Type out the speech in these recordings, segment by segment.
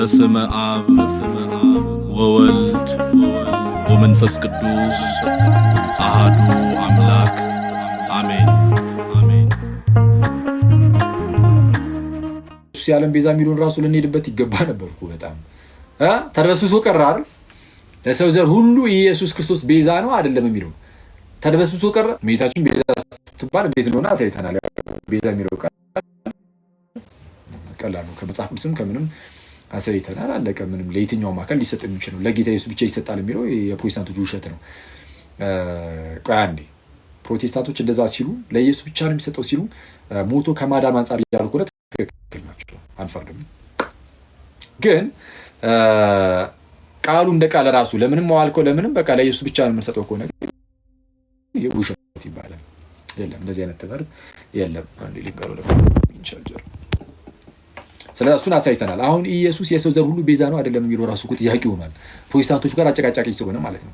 በስመ አብ ወወልድ ወመንፈስ ቅዱስ አሐዱ አምላክ አሜን። ያለም ቤዛ የሚሉን ራሱ ልንሄድበት ይገባ ነበርኩ። በጣም ተደበስብሶ ቀረ አይደል? ለሰው ዘር ሁሉ ኢየሱስ ክርስቶስ ቤዛ ነው አይደለም የሚለው ተደበስብሶ ቀረ። ሜታችን ቤዛ ስትባል እንዴት እንደሆነ አሳይተናል። ቤዛ የሚለው ቀላል ነው። ከመጽሐፍ ቅዱስም ከምንም አሳይተናል። አለቀ። ምንም ለየትኛውም አካል ሊሰጥ የሚችል ነው። ለጌታ ኢየሱስ ብቻ ይሰጣል የሚለው የፕሮቴስታንቶች ውሸት ነው። ቆይ አንዴ፣ ፕሮቴስታንቶች እንደዛ ሲሉ ለኢየሱስ ብቻ ነው የሚሰጠው ሲሉ ሞቶ ከማዳን አንጻር ያሉ ከሆነ ትክክል ናቸው፣ አንፈርድም። ግን ቃሉ እንደ ቃል ራሱ ለምንም መዋልከው ለምንም በቃ ለኢየሱስ ብቻ ነው የምንሰጠው ከሆነ ይሄ ውሸት ይባላል። የለም እንደዚህ አይነት ትምህርት የለም። አንዴ ሊንቀሩ ለኢንቻርጀር ስለዚህ እሱን አሳይተናል። አሁን ኢየሱስ የሰው ዘር ሁሉ ቤዛ ነው አይደለም የሚለው ራሱ እኮ ጥያቄ ሆኗል። ፕሮቴስታንቶች ጋር አጨቃጫቂ ስለሆነ ማለት ነው።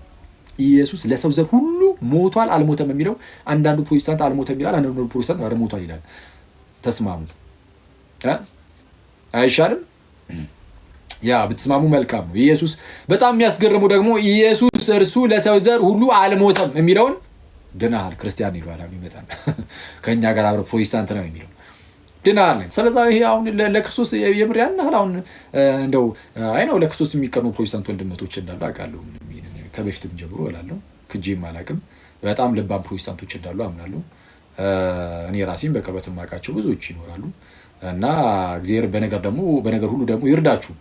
ኢየሱስ ለሰው ዘር ሁሉ ሞቷል አልሞተም የሚለው አንዳንዱ ፕሮቴስታንት አልሞተም ይላል፣ አንዳንዱ ፕሮቴስታንት ሞቷል ይላል። ተስማሙ አይሻልም? ያ ብትስማሙ መልካም ነው። ኢየሱስ በጣም የሚያስገርመው ደግሞ ኢየሱስ እርሱ ለሰው ዘር ሁሉ አልሞተም የሚለውን ድናል ክርስቲያን ይሏል። ይመጣል ከኛ ጋር አብረ ፕሮቴስታንት ነው የሚለው ድናል። ስለዚህ ይሄ አሁን ለክርስቶስ የምር ያን ያህል አሁን እንደው አይ ነው ለክርስቶስ የሚቀኑ ፕሮቴስታንት ወንድመቶች እንዳሉ አውቃለሁ። ከበፊትም ጀምሮ እላለሁ፣ ክጄም አላውቅም። በጣም ልባም ፕሮቴስታንቶች እንዳሉ አምናለሁ። እኔ ራሴም በቅርበት የማውቃቸው ብዙዎች ይኖራሉ። እና እግዚአብሔር በነገር ሁሉ ደግሞ ይርዳችሁ።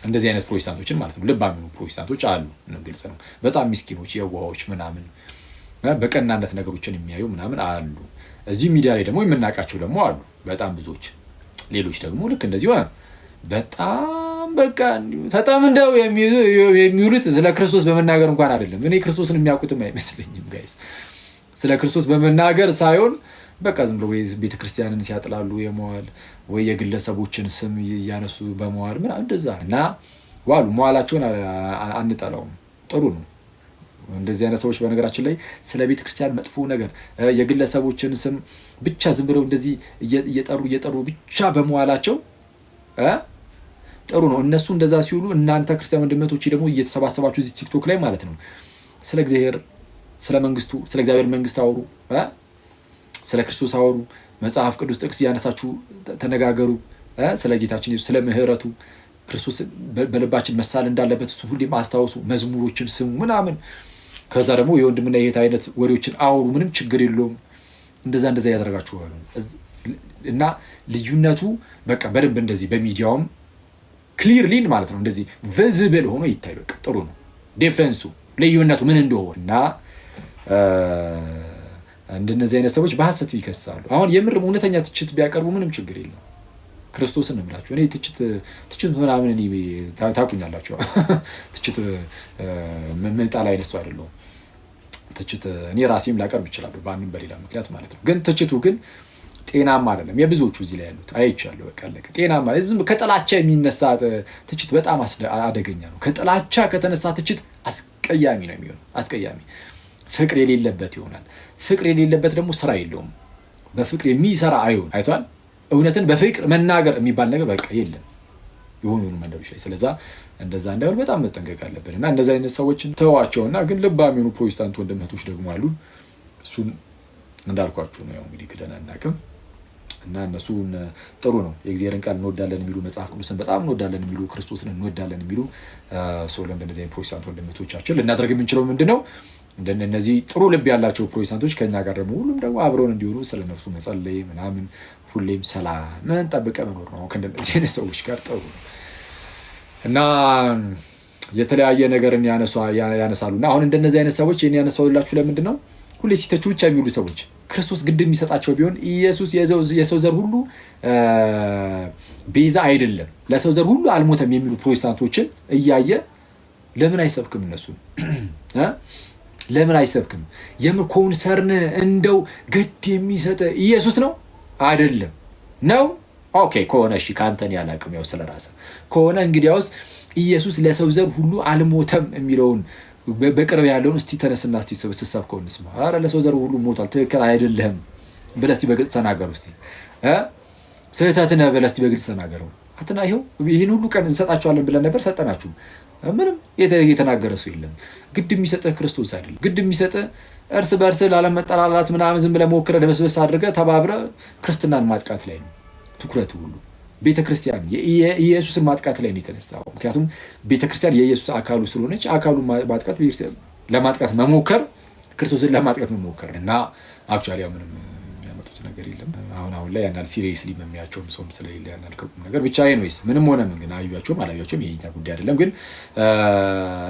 እንደዚህ አይነት ፕሮቴስታንቶችን ማለት ነው። ልባም ፕሮቴስታንቶች አሉ፣ ግልጽ ነው። በጣም ምስኪኖች የዋሆች ምናምን በቀናነት ነገሮችን የሚያዩ ምናምን አሉ። እዚህ ሚዲያ ላይ ደግሞ የምናውቃቸው ደግሞ አሉ በጣም ብዙዎች። ሌሎች ደግሞ ልክ እንደዚህ ሆነ በጣም በቃ ተጠምደው የሚውሉት ስለ ክርስቶስ በመናገር እንኳን አይደለም። እኔ ክርስቶስን የሚያውቁትም አይመስለኝም ጋይስ። ስለ ክርስቶስ በመናገር ሳይሆን በቃ ዝም ብሎ ወይ ቤተክርስቲያንን ሲያጥላሉ የመዋል ወይ የግለሰቦችን ስም እያነሱ በመዋል ምናምን እንደዛ እና ዋሉ። መዋላቸውን አንጠላውም፣ ጥሩ ነው። እንደዚህ አይነት ሰዎች በነገራችን ላይ ስለ ቤተክርስቲያን መጥፎ ነገር የግለሰቦችን ስም ብቻ ዝም ብለው እንደዚህ እየጠሩ ብቻ በመዋላቸው ጥሩ ነው። እነሱ እንደዛ ሲውሉ እናንተ ክርስቲያን ወንድመቶች ደግሞ እየተሰባሰባችሁ እዚህ ቲክቶክ ላይ ማለት ነው ስለ እግዚአብሔር ስለ መንግስቱ ስለ እግዚአብሔር መንግስት አውሩ፣ ስለ ክርስቶስ አውሩ፣ መጽሐፍ ቅዱስ ጥቅስ እያነሳችሁ ተነጋገሩ። ስለ ጌታችን ኢየሱስ ስለ ምህረቱ ክርስቶስ በልባችን መሳል እንዳለበት እሱ ሁሌም አስታውሱ። መዝሙሮችን ስሙ ምናምን። ከዛ ደግሞ የወንድምና የእህት አይነት ወሬዎችን አውሩ። ምንም ችግር የለውም። እንደዛ ያደረጋችሁ እና ልዩነቱ በቃ በደንብ እንደዚህ በሚዲያውም ክሊርሊ ማለት ነው እንደዚህ ቪዚብል ሆኖ ይታይ። በቃ ጥሩ ነው። ዲፍረንሱ ልዩነቱ ምን እንደሆነ እና እንደነዚህ አይነት ሰዎች በሐሰት ይከሳሉ። አሁን የምርም እውነተኛ ትችት ቢያቀርቡ ምንም ችግር የለም። ክርስቶስን እምላችሁ እኔ ትችት ምናምን እኔ ታውቁኛላችሁ። ትችት ምንጣላ አይነት ሰው አይደለሁም። ትችት እኔ ራሴም ላቀርብ እችላለሁ በአንድም በሌላ ምክንያት ማለት ነው። ግን ትችቱ ግን ጤናማ አይደለም። የብዙዎቹ እዚህ ላይ ያሉት አይቻለሁ። በቃ አለቀ። ጤናማ ከጥላቻ የሚነሳ ትችት በጣም አደገኛ ነው። ከጥላቻ ከተነሳ ትችት አስቀያሚ ነው የሚሆነው። አስቀያሚ ፍቅር የሌለበት ይሆናል። ፍቅር የሌለበት ደግሞ ስራ የለውም። በፍቅር የሚሰራ አይሆን አይቷል። እውነትን በፍቅር መናገር የሚባል ነገር በቃ የለም የሆኑ መንደሮች ላይ። ስለዛ እንደዛ እንዳይሆን በጣም መጠንቀቅ አለብን እና እንደዛ አይነት ሰዎችን ተዋቸውና ግን ልባም የሆኑ ፕሮቴስታንት ወንድመቶች ደግሞ አሉ። እሱን እንዳልኳችሁ ነው። ያው እንግዲህ ክደን አናውቅም እና እነሱን ጥሩ ነው። የእግዚአብሔርን ቃል እንወዳለን የሚሉ መጽሐፍ ቅዱስን በጣም እንወዳለን የሚሉ ክርስቶስን እንወዳለን የሚሉ ሰው እንደነዚህ አይነት ፕሮቴስታንት ወንድመቶቻችን ልናደርግ የምንችለው ምንድነው? እንደነዚህ ጥሩ ልብ ያላቸው ፕሮቴስታንቶች ከኛ ጋር ደግሞ ሁሉም ደግሞ አብረውን እንዲሆኑ ስለነሱ መጸለይ ምናምን ሁሌም ሰላምን ጠብቀን መኖር ነው። ከእንደነዚህ አይነት ሰዎች ጋር ጥሩ ነው እና የተለያየ ነገርን ያነሳሉና አሁን እንደነዚህ አይነት ሰዎች ይሄን ያነሳውላችሁ ለምንድን ነው? ሁሌ ሲተቹ ብቻ የሚሉ ሰዎች ክርስቶስ ግድ የሚሰጣቸው ቢሆን ኢየሱስ የሰው ዘር ሁሉ ቤዛ አይደለም ለሰው ዘር ሁሉ አልሞተም የሚሉ ፕሮቴስታንቶችን እያየ ለምን አይሰብክም? እነሱ ለምን አይሰብክም? የምር ኮንሰርን እንደው ግድ የሚሰጥ ኢየሱስ ነው አይደለም ነው? ኦኬ ከሆነ እሺ ካንተን ያላቅም ያው ስለራስህ ከሆነ እንግዲያውስ ኢየሱስ ለሰው ዘር ሁሉ አልሞተም የሚለውን በቅርብ ያለውን እስቲ ተነስና እስቲ ሰብከው እንስማ። አረ ለሰው ዘር ሁሉ ሞቷል ትክክል አይደለም ብለህ እስቲ በግልጽ ተናገር። እስቲ ስህተት ነህ ብለህ እስቲ በግልጽ ተናገረው። አትና ይኸው ይህን ሁሉ ቀን እንሰጣችኋለን ብለን ነበር፣ ሰጠናችሁ። ምንም የተናገረ ሰው የለም። ግድ የሚሰጥህ ክርስቶስ አይደለም። ግድ የሚሰጥህ እርስ በእርስ ላለመጠላላት ምናምን ዝም ብለህ ሞክረህ ደበስበስ አድርገህ ተባብረህ ክርስትናን ማጥቃት ላይ ነው ትኩረቱ ሁሉ። ቤተክርስቲያን የኢየሱስን ማጥቃት ላይ ነው የተነሳው። ምክንያቱም ቤተክርስቲያን የኢየሱስ አካሉ ስለሆነች አካሉን ማጥቃት ለማጥቃት መሞከር ክርስቶስን ለማጥቃት መሞከር እና አክቹዋሊ ምንም የሚያመጡት ነገር የለም። አሁን ላይ ያናል ሲሪየስሊ የሚያቸውም ሰውም ስለሌለ ያናል ከቁም ነገር ብቻ ወይስ ምንም ሆነ ምን ግን አዩዋቸውም አላዩዋቸውም የኛ ጉዳይ አይደለም። ግን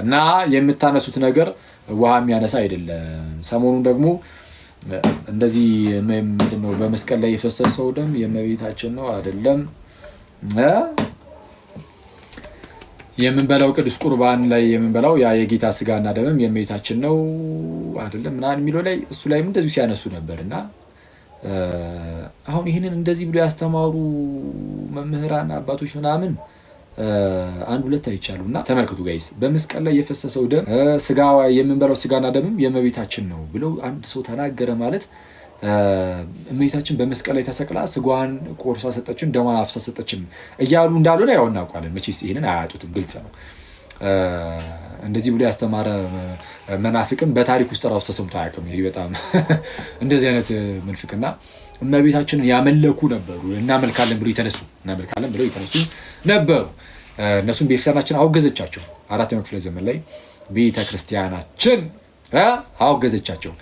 እና የምታነሱት ነገር ውሃ የሚያነሳ አይደለም። ሰሞኑን ደግሞ እንደዚህ ምንድነው በመስቀል ላይ የፈሰሰው ደም የእመቤታችን ነው አይደለም፣ የምንበላው ቅዱስ ቁርባን ላይ የምንበላው ያ የጌታ ስጋና ደምም የእመቤታችን ነው አይደለም ምናምን የሚለው ላይ እሱ ላይም እንደዚሁ ሲያነሱ ነበርና አሁን ይህንን እንደዚህ ብሎ ያስተማሩ መምህራን አባቶች ምናምን አንድ ሁለት አይቻሉና ተመልከቱ ጋይስ። በመስቀል ላይ የፈሰሰው ደም ስጋ የምንበላው ስጋና ደምም የእመቤታችን ነው ብለው አንድ ሰው ተናገረ ማለት እመቤታችን በመስቀል ላይ ተሰቅላ ስጋዋን ቆርሳ ሰጠችን፣ ደሟን አፍሳ ሰጠችን እያሉ እንዳልሆነ ያው እናውቃለን። መቼስ ይሄንን አያጡትም፣ ግልጽ ነው። እንደዚህ ብሎ ያስተማረ መናፍቅም በታሪክ ውስጥ ራሱ ተሰምቶ አያውቅም። ይሄ በጣም እንደዚህ አይነት ምንፍቅና እመቤታችንን ያመለኩ ነበሩ። እናመልካለን ብሎ የተነሱ ነበሩ። እነሱም ቤተክርስቲያናችን አወገዘቻቸው። 4ኛው ክፍለ ዘመን ላይ ቤተክርስቲያናችን አወገዘቻቸው።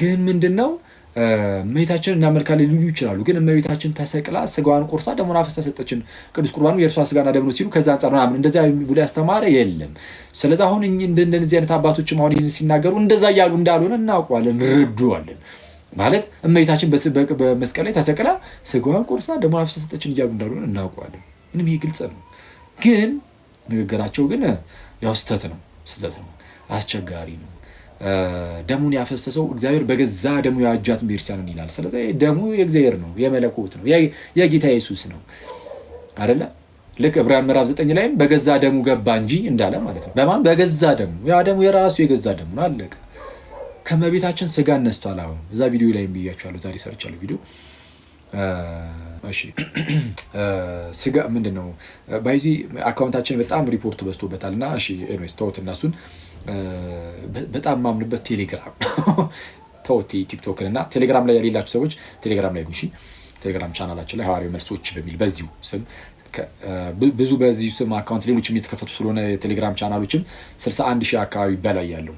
ግን ምንድነው እመቤታችንን እናመልካለን ሊሉ ይችላሉ። ግን እመቤታችን ተሰቅላ ስጋዋን ቆርሳ ደሙን አፍሳ ሰጠችን፣ ቅዱስ ቁርባኑ የእርሷ ስጋና ደም ነው ሲሉ ከዛ አንጻር ምናምን እንደዚያ ብሎ ያስተማረ የለም። ስለዚህ አሁን እንደዚህ አይነት አባቶችም አሁን ይህን ሲናገሩ እንደዛ እያሉ እንዳልሆነ እናውቀዋለን፣ እንረዳዋለን። ማለት እመቤታችን በመስቀል ላይ ተሰቅላ ስጋዋን ቆርሳ ደሙን አፍሳ ሰጠችን እያሉ እንዳልሆነ እናውቀዋለን። ምንም ይሄ ግልጽ ነው። ግን ንግግራቸው ግን ያው ስህተት ነው፣ አስቸጋሪ ነው። ደሙን ያፈሰሰው እግዚአብሔር በገዛ ደሙ ያዋጃት ቤተክርስቲያንን ይላል። ስለዚህ ደሙ የእግዚአብሔር ነው፣ የመለኮት ነው፣ የጌታ ኢየሱስ ነው አይደለ? ልክ ዕብራውያን ምዕራፍ 9 ላይም በገዛ ደሙ ገባ እንጂ እንዳለ ማለት ነው። በማን በገዛ ደሙ፣ ያ ደሙ የራሱ የገዛ ደሙ ነው፣ አለቀ። ከመቤታችን ስጋ ነስቷል። አሁን እዛ ቪዲዮ ላይ ብያችኋለሁ፣ ዛሬ ሰርቻለሁ ቪዲዮ። እሺ ስጋ ምንድነው ባይዚ አካውንታችን በጣም ሪፖርት በዝቶበታልና እሺ ኤኒዌይስ ተውት እናሱን። በጣም ማምንበት ቴሌግራም ተውት ቲክቶክ እና ቴሌግራም ላይ የሌላችሁ ሰዎች ቴሌግራም ላይ ጉሺ ቴሌግራም ቻናላችን ላይ ሐዋርያዊ መልሶች በሚል በዚሁ ስም ብዙ በዚሁ ስም አካውንት ሌሎችም የተከፈቱ ስለሆነ የቴሌግራም ቻናሎችም 61,000 አካባቢ በላይ ያለው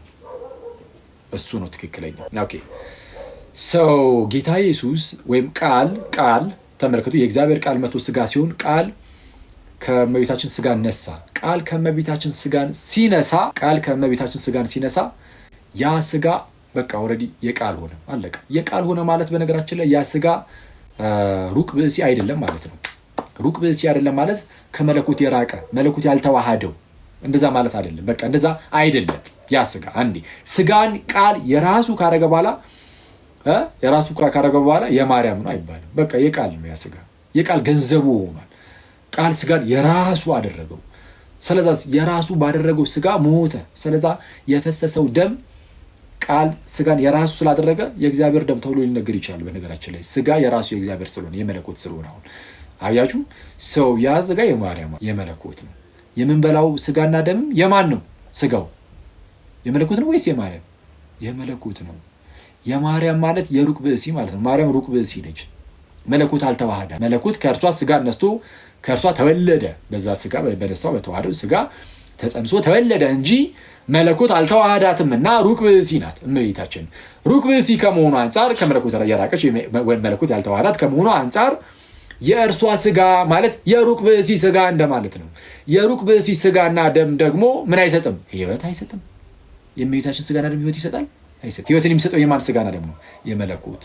እሱ ነው ትክክለኛ። ኦኬ ሰው ጌታ ኢየሱስ ወይም ቃል ተመልከቱ፣ የእግዚአብሔር ቃል መቶ ስጋ ሲሆን ቃል ከመቤታችን ስጋን ነሳ። ቃል ከመቤታችን ስጋን ሲነሳ ያ ስጋ በቃ ኦሬዲ የቃል ሆነ፣ አለቀ። የቃል ሆነ ማለት በነገራችን ላይ ያ ስጋ ሩቅ ብእሲ አይደለም ማለት ነው። ሩቅ ብእሲ አይደለም ማለት ከመለኮት የራቀ መለኮት ያልተዋሃደው እንደዛ ማለት አይደለም። በቃ እንደዛ አይደለም። ያ ስጋ አንዴ ስጋን ቃል የራሱ ካረገ በኋላ የማርያም ነው አይባልም። በቃ የቃል ነው ያ ስጋ፣ የቃል ገንዘቡ ሆኗል። ቃል ስጋን የራሱ አደረገው። ስለዛ የራሱ ባደረገው ስጋ ሞተ። ስለዛ የፈሰሰው ደም ቃል ስጋን የራሱ ስላደረገ የእግዚአብሔር ደም ተብሎ ሊነገር ይችላል። በነገራችን ላይ ስጋ የራሱ የእግዚአብሔር ስለሆነ የመለኮት ስለሆነ አሁን አያችሁ፣ ሰው ያ ስጋ የማርያም የመለኮት ነው። የምንበላው ስጋና ደም የማን ነው? ስጋው የመለኮት ነው ወይስ የማርያም? የመለኮት ነው። የማርያም ማለት የሩቅ ብእሲ ማለት ነው። ማርያም ሩቅ ብእሲ ነች። መለኮት አልተዋሃደ። መለኮት ከእርሷ ስጋ ነስቶ ከእርሷ ተወለደ። በዛ ስጋ በነሳው በተዋህደው ስጋ ተጸንሶ ተወለደ እንጂ መለኮት አልተዋሃዳትም እና ሩቅ ብእሲ ናት እመቤታችን። ሩቅ ብእሲ ከመሆኑ አንጻር ከመለኮት የራቀች መለኮት ያልተዋሃዳት ከመሆኑ አንጻር የእርሷ ስጋ ማለት የሩቅ ብእሲ ስጋ እንደማለት ነው። የሩቅ ብእሲ ስጋና ደም ደግሞ ምን አይሰጥም? ህይወት አይሰጥም። የእመቤታችን ስጋና ደም ህይወት ይሰጣል? አይሰጥም። ህይወትን የሚሰጠው የማን ስጋና ደም ነው? የመለኮት።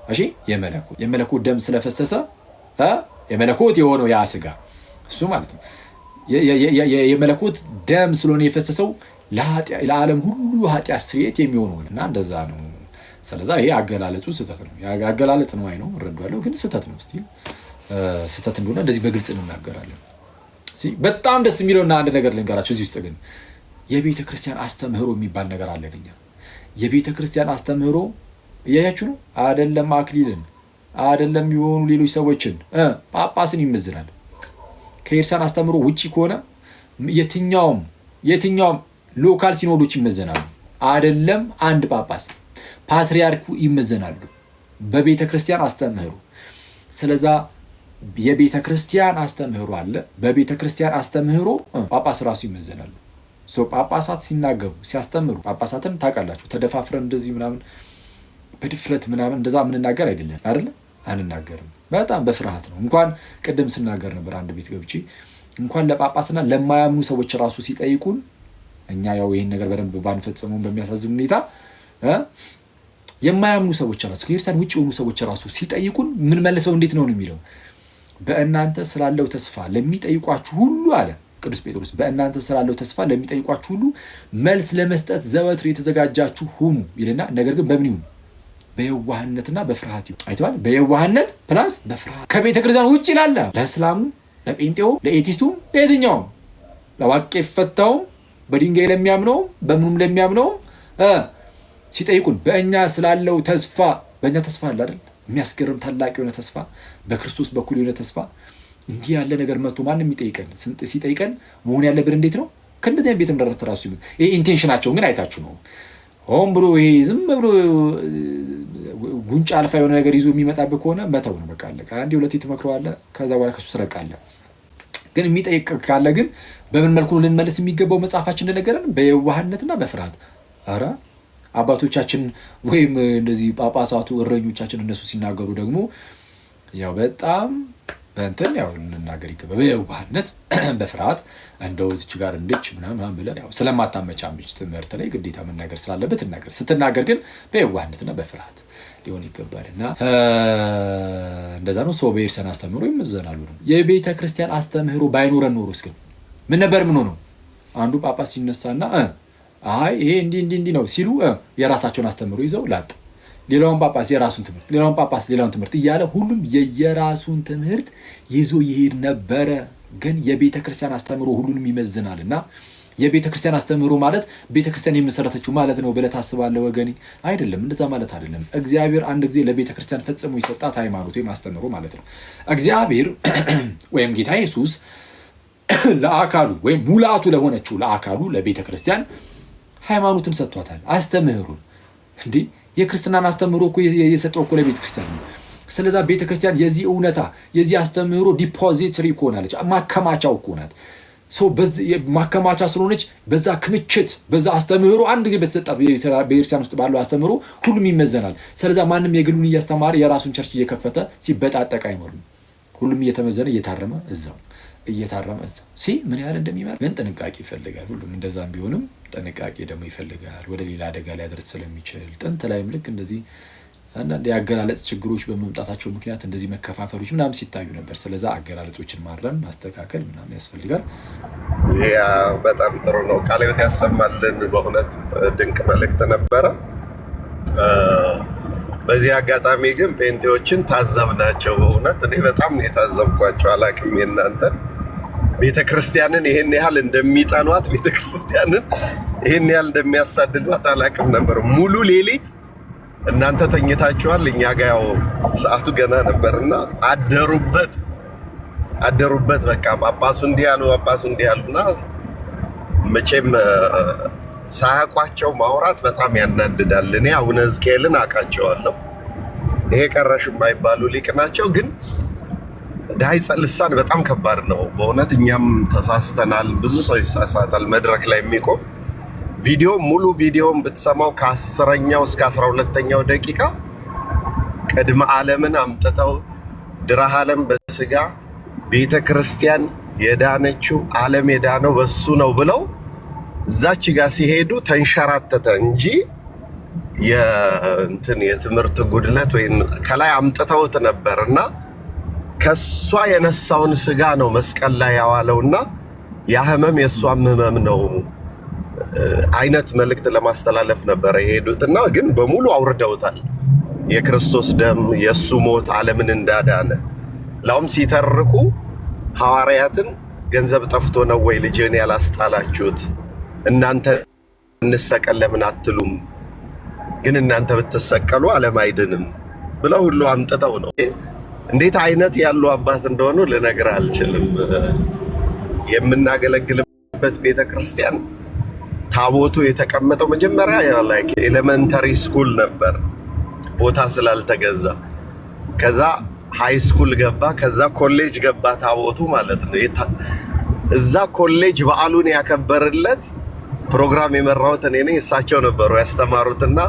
እሺ የመለኮት ደም ስለፈሰሰ የመለኮት የሆነው ያ ስጋ እሱ ማለት ነው። የመለኮት ደም ስለሆነ የፈሰሰው ለዓለም ሁሉ ኃጢአት ስርየት የሚሆነው እና እንደዛ ነው። ስለዛ ይሄ አገላለጹ ስህተት ነው። አገላለጽ ነው አይነው እረዳለሁ፣ ግን ስህተት ነው። እስቲ ስህተት እንደሆነ እንደዚህ በግልጽ እንናገራለን። በጣም ደስ የሚለውና አንድ ነገር ልንገራችሁ እዚህ ውስጥ ግን የቤተ ክርስቲያን አስተምህሮ የሚባል ነገር አለን እኛ። የቤተ ክርስቲያን አስተምህሮ እያያችሁ ነው አይደለም? አክሊልን አይደለም የሆኑ ሌሎች ሰዎችን ጳጳስን ይመዝናል። ከኤርሳን አስተምሮ ውጪ ከሆነ የትኛውም ሎካል ሲኖዶች ይመዘናሉ። አይደለም አንድ ጳጳስ ፓትሪያርኩ ይመዘናሉ በቤተ ክርስቲያን አስተምህሮ። ስለዛ የቤተ ክርስቲያን አስተምህሮ አለ። በቤተ ክርስቲያን አስተምህሮ ጳጳስ ራሱ ይመዘናሉ። ጳጳሳት ሲናገሩ ሲያስተምሩ ጳጳሳትን ታውቃላችሁ፣ ተደፋፍረን እንደዚህ ምናምን በድፍረት ምናምን እንደዛ ምንናገር አይደለም አይደለ? አንናገርም። በጣም በፍርሃት ነው። እንኳን ቅድም ስናገር ነበር አንድ ቤት ገብቼ እንኳን ለጳጳስና ለማያምኑ ሰዎች ራሱ ሲጠይቁን እኛ ያው ይሄን ነገር በደንብ ባንፈጽመው በሚያሳዝን ሁኔታ የማያምኑ ሰዎች ራሱ ከኤርትራን ውጭ የሆኑ ሰዎች ራሱ ሲጠይቁን ምን መልሰው እንዴት ነው የሚለው በእናንተ ስላለው ተስፋ ለሚጠይቋችሁ ሁሉ አለ ቅዱስ ጴጥሮስ፣ በእናንተ ስላለው ተስፋ ለሚጠይቋችሁ ሁሉ መልስ ለመስጠት ዘወትር የተዘጋጃችሁ ሁኑ ይልና፣ ነገር ግን በምን ይሁን? በየዋህነትና በፍርሃት ይሁን። አይተዋል። በየዋህነት ፕላስ በፍርሃት ከቤተ ክርስቲያን ውጭ ላለ ለእስላሙ፣ ለጴንጤው፣ ለኤቲስቱም፣ ለየትኛውም ለዋቄ ፈታውም፣ በድንጋይ ለሚያምነውም፣ በምኑም ለሚያምነውም ሲጠይቁን በእኛ ስላለው ተስፋ፣ በእኛ ተስፋ አለ አይደል? የሚያስገርም ታላቅ የሆነ ተስፋ፣ በክርስቶስ በኩል የሆነ ተስፋ። እንዲህ ያለ ነገር መጥቶ ማንም ሲጠይቀን መሆን ያለብን እንዴት ነው? ከእንደዚህ ቤተ ምድረት ራሱ ይሄ ኢንቴንሽናቸውን ግን አይታችሁ ነው። ሆን ብሎ ይሄ ዝም ብሎ ጉንጫ አልፋ የሆነ ነገር ይዞ የሚመጣብህ ከሆነ መተው ነው በቃ አለ። አንዴ ሁለቴ ትመክረዋለህ፣ ከዛ በኋላ ከሱ ትረቃለህ። ግን የሚጠይቅ ካለ ግን በምን መልኩ ልንመልስ የሚገባው መጽሐፋችን እንደነገረን በየዋህነትና በፍርሃት። ኧረ አባቶቻችን ወይም እንደዚህ ጳጳሳቱ እረኞቻችን እነሱ ሲናገሩ ደግሞ ያው በጣም በእንትን ያው ልንናገር ይገባል። በየዋህነት በፍርሃት እንደው እዚች ጋር እንድች ምናምን ብለህ ያው ስለማታመቻምች ትምህርት ላይ ግዴታ መናገር ስላለበት ትናገር። ስትናገር ግን በየዋህነትና በፍርሃት ሊሆን ይገባልና እንደዛ ነው። ሰው በኤርሰን አስተምህሮ ይመዘናሉ ነው። የቤተ ክርስቲያን አስተምህሮ ባይኖረን ኖሮ እስኪ ምን ነበር? ምን ሆነው አንዱ ጳጳስ ሲነሳና አይ ይሄ እንዲህ ነው ሲሉ የራሳቸውን አስተምህሮ ይዘው ላጥ፣ ሌላውን ጳጳስ የራሱን ትምህርት፣ ሌላውን ጳጳስ ሌላውን ትምህርት እያለ ሁሉም የየራሱን ትምህርት ይዞ ይሄድ ነበረ። ግን የቤተ ክርስቲያን አስተምህሮ ሁሉንም ይመዝናልና የቤተ ክርስቲያን አስተምህሮ ማለት ቤተ ክርስቲያን የመሰረተችው ማለት ነው ብለህ ታስባለህ ወገኔ? አይደለም፣ እንደዛ ማለት አይደለም። እግዚአብሔር አንድ ጊዜ ለቤተ ክርስቲያን ፈጽሞ የሰጣት ሃይማኖት ወይም አስተምህሮ ማለት ነው። እግዚአብሔር ወይም ጌታ ኢየሱስ ለአካሉ ወይም ሙላቱ ለሆነችው ለአካሉ ለቤተ ክርስቲያን ሃይማኖትን ሰጥቷታል። አስተምህሩን እንዲህ የክርስትናን አስተምህሮ እኮ የሰጠው እኮ ለቤተ ክርስቲያን ነው። ስለዛ ቤተ ክርስቲያን የዚህ እውነታ የዚህ አስተምህሮ ዲፖዚተሪ እኮ ናለች፣ ማከማቻው እኮ ናት። ማከማቻ ስለሆነች በዛ ክምችት በዛ አስተምህሮ አንድ ጊዜ በተሰጣት በኤርሲያን ውስጥ ባለው አስተምህሮ ሁሉም ይመዘናል። ስለዛ ማንም የግሉን እያስተማረ የራሱን ቸርች እየከፈተ ሲበጣጠቅ አይኖርም። ሁሉም እየተመዘነ እየታረመ እዛው ምን ያህል እንደሚመራ ግን ጥንቃቄ ይፈልጋል። ሁሉም እንደዛም ቢሆንም ጥንቃቄ ደግሞ ይፈልጋል። ወደ ሌላ አደጋ ሊያደርስ ስለሚችል ጥንት ላይም ልክ እንደዚህ አንዳንድ የአገላለጽ ችግሮች በመምጣታቸው ምክንያት እንደዚህ መከፋፈሎች ምናምን ሲታዩ ነበር። ስለዛ አገላለጾችን ማረም ማስተካከል ምናምን ያስፈልጋል። ያ በጣም ጥሩ ነው። ቃለ ሕይወት ያሰማልን። በእውነት ድንቅ መልእክት ነበረ። በዚህ አጋጣሚ ግን ጴንጤዎችን ታዘብናቸው። በእውነት እኔ በጣም ነው የታዘብኳቸው። አላቅም የእናንተን ቤተክርስቲያንን ይሄን ያህል እንደሚጠሏት፣ ቤተክርስቲያንን ይሄን ያህል እንደሚያሳድዷት አላቅም ነበር። ሙሉ ሌሊት እናንተ ተኝታችኋል፣ እኛ ጋ ያው ሰዓቱ ገና ነበርና አደሩበት። በቃ ጳጳሱ እንዲህ ያሉና መቼም ሳያውቋቸው ማውራት በጣም ያናድዳል። እኔ አቡነ ሕዝቅኤልን አውቃቸዋለሁ። ይሄ ቀረሽ የማይባሉ ሊቅ ናቸው። ግን ዳይጸ ልሳን በጣም ከባድ ነው በእውነት። እኛም ተሳስተናል፣ ብዙ ሰው ይሳሳታል መድረክ ላይ የሚቆም ሙሉ ቪዲዮን ብትሰማው ከ10ኛው እስከ 12ኛው ደቂቃ ቅድመ ዓለምን አምጥተው ድረሃ ዓለም በስጋ ቤተ ክርስቲያን የዳነችው ዓለም የዳነው በሱ ነው ብለው እዛች ጋር ሲሄዱ ተንሸራተተ እንጂ የትምህርት ጉድለት ወይም ከላይ አምጥተውት ነበርና ከሷ የነሳውን ስጋ ነው መስቀል ላይ ያዋለውና ያ ህመም የሷም ህመም ነው አይነት መልእክት ለማስተላለፍ ነበር የሄዱትና ግን በሙሉ አውርደውታል። የክርስቶስ ደም የሱ ሞት ዓለምን እንዳዳነ ላውም ሲተርኩ ሐዋርያትን ገንዘብ ጠፍቶ ነው ወይ ልጅን ያላስጣላችሁት? እናንተ እንሰቀል ለምን አትሉም? ግን እናንተ ብትሰቀሉ ዓለም አይድንም ብለው ሁሉ አምጥተው ነው። እንዴት አይነት ያሉ አባት እንደሆኑ ልነግርህ አልችልም። የምናገለግልበት ቤተክርስቲያን ታቦቱ የተቀመጠው መጀመሪያ ላይክ ኤሌመንተሪ ስኩል ነበር፣ ቦታ ስላልተገዛ። ከዛ ሃይ ስኩል ገባ፣ ከዛ ኮሌጅ ገባ ታቦቱ ማለት ነው። እዛ ኮሌጅ በዓሉን ያከበርለት ፕሮግራም የመራሁት እኔ ነኝ። እሳቸው ነበሩ ያስተማሩትና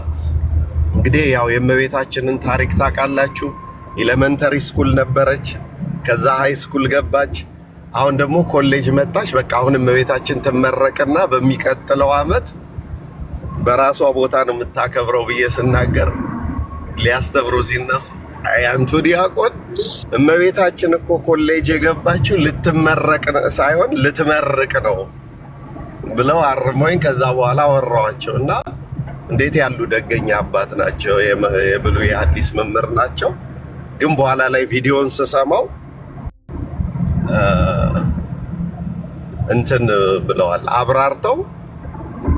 እንግዲህ ያው የእመቤታችንን ታሪክ ታውቃላችሁ። ኤሌመንተሪ ስኩል ነበረች፣ ከዛ ሃይ ስኩል ገባች፣ አሁን ደግሞ ኮሌጅ መጣች። በቃ አሁን እመቤታችን ትመረቅና በሚቀጥለው ዓመት በራሷ ቦታ ነው የምታከብረው ብዬ ስናገር ሊያስተምሩ ሲነሱ አንቱ ዲያቆን እመቤታችን እኮ ኮሌጅ የገባችው ልትመረቅ ሳይሆን ልትመርቅ ነው ብለው አርመውኝ ከዛ በኋላ አወራኋቸው እና እንዴት ያሉ ደገኛ አባት ናቸው። የብሉይ የሐዲስ መምህር ናቸው። ግን በኋላ ላይ ቪዲዮን ስሰማው እንትን ብለዋል፣ አብራርተው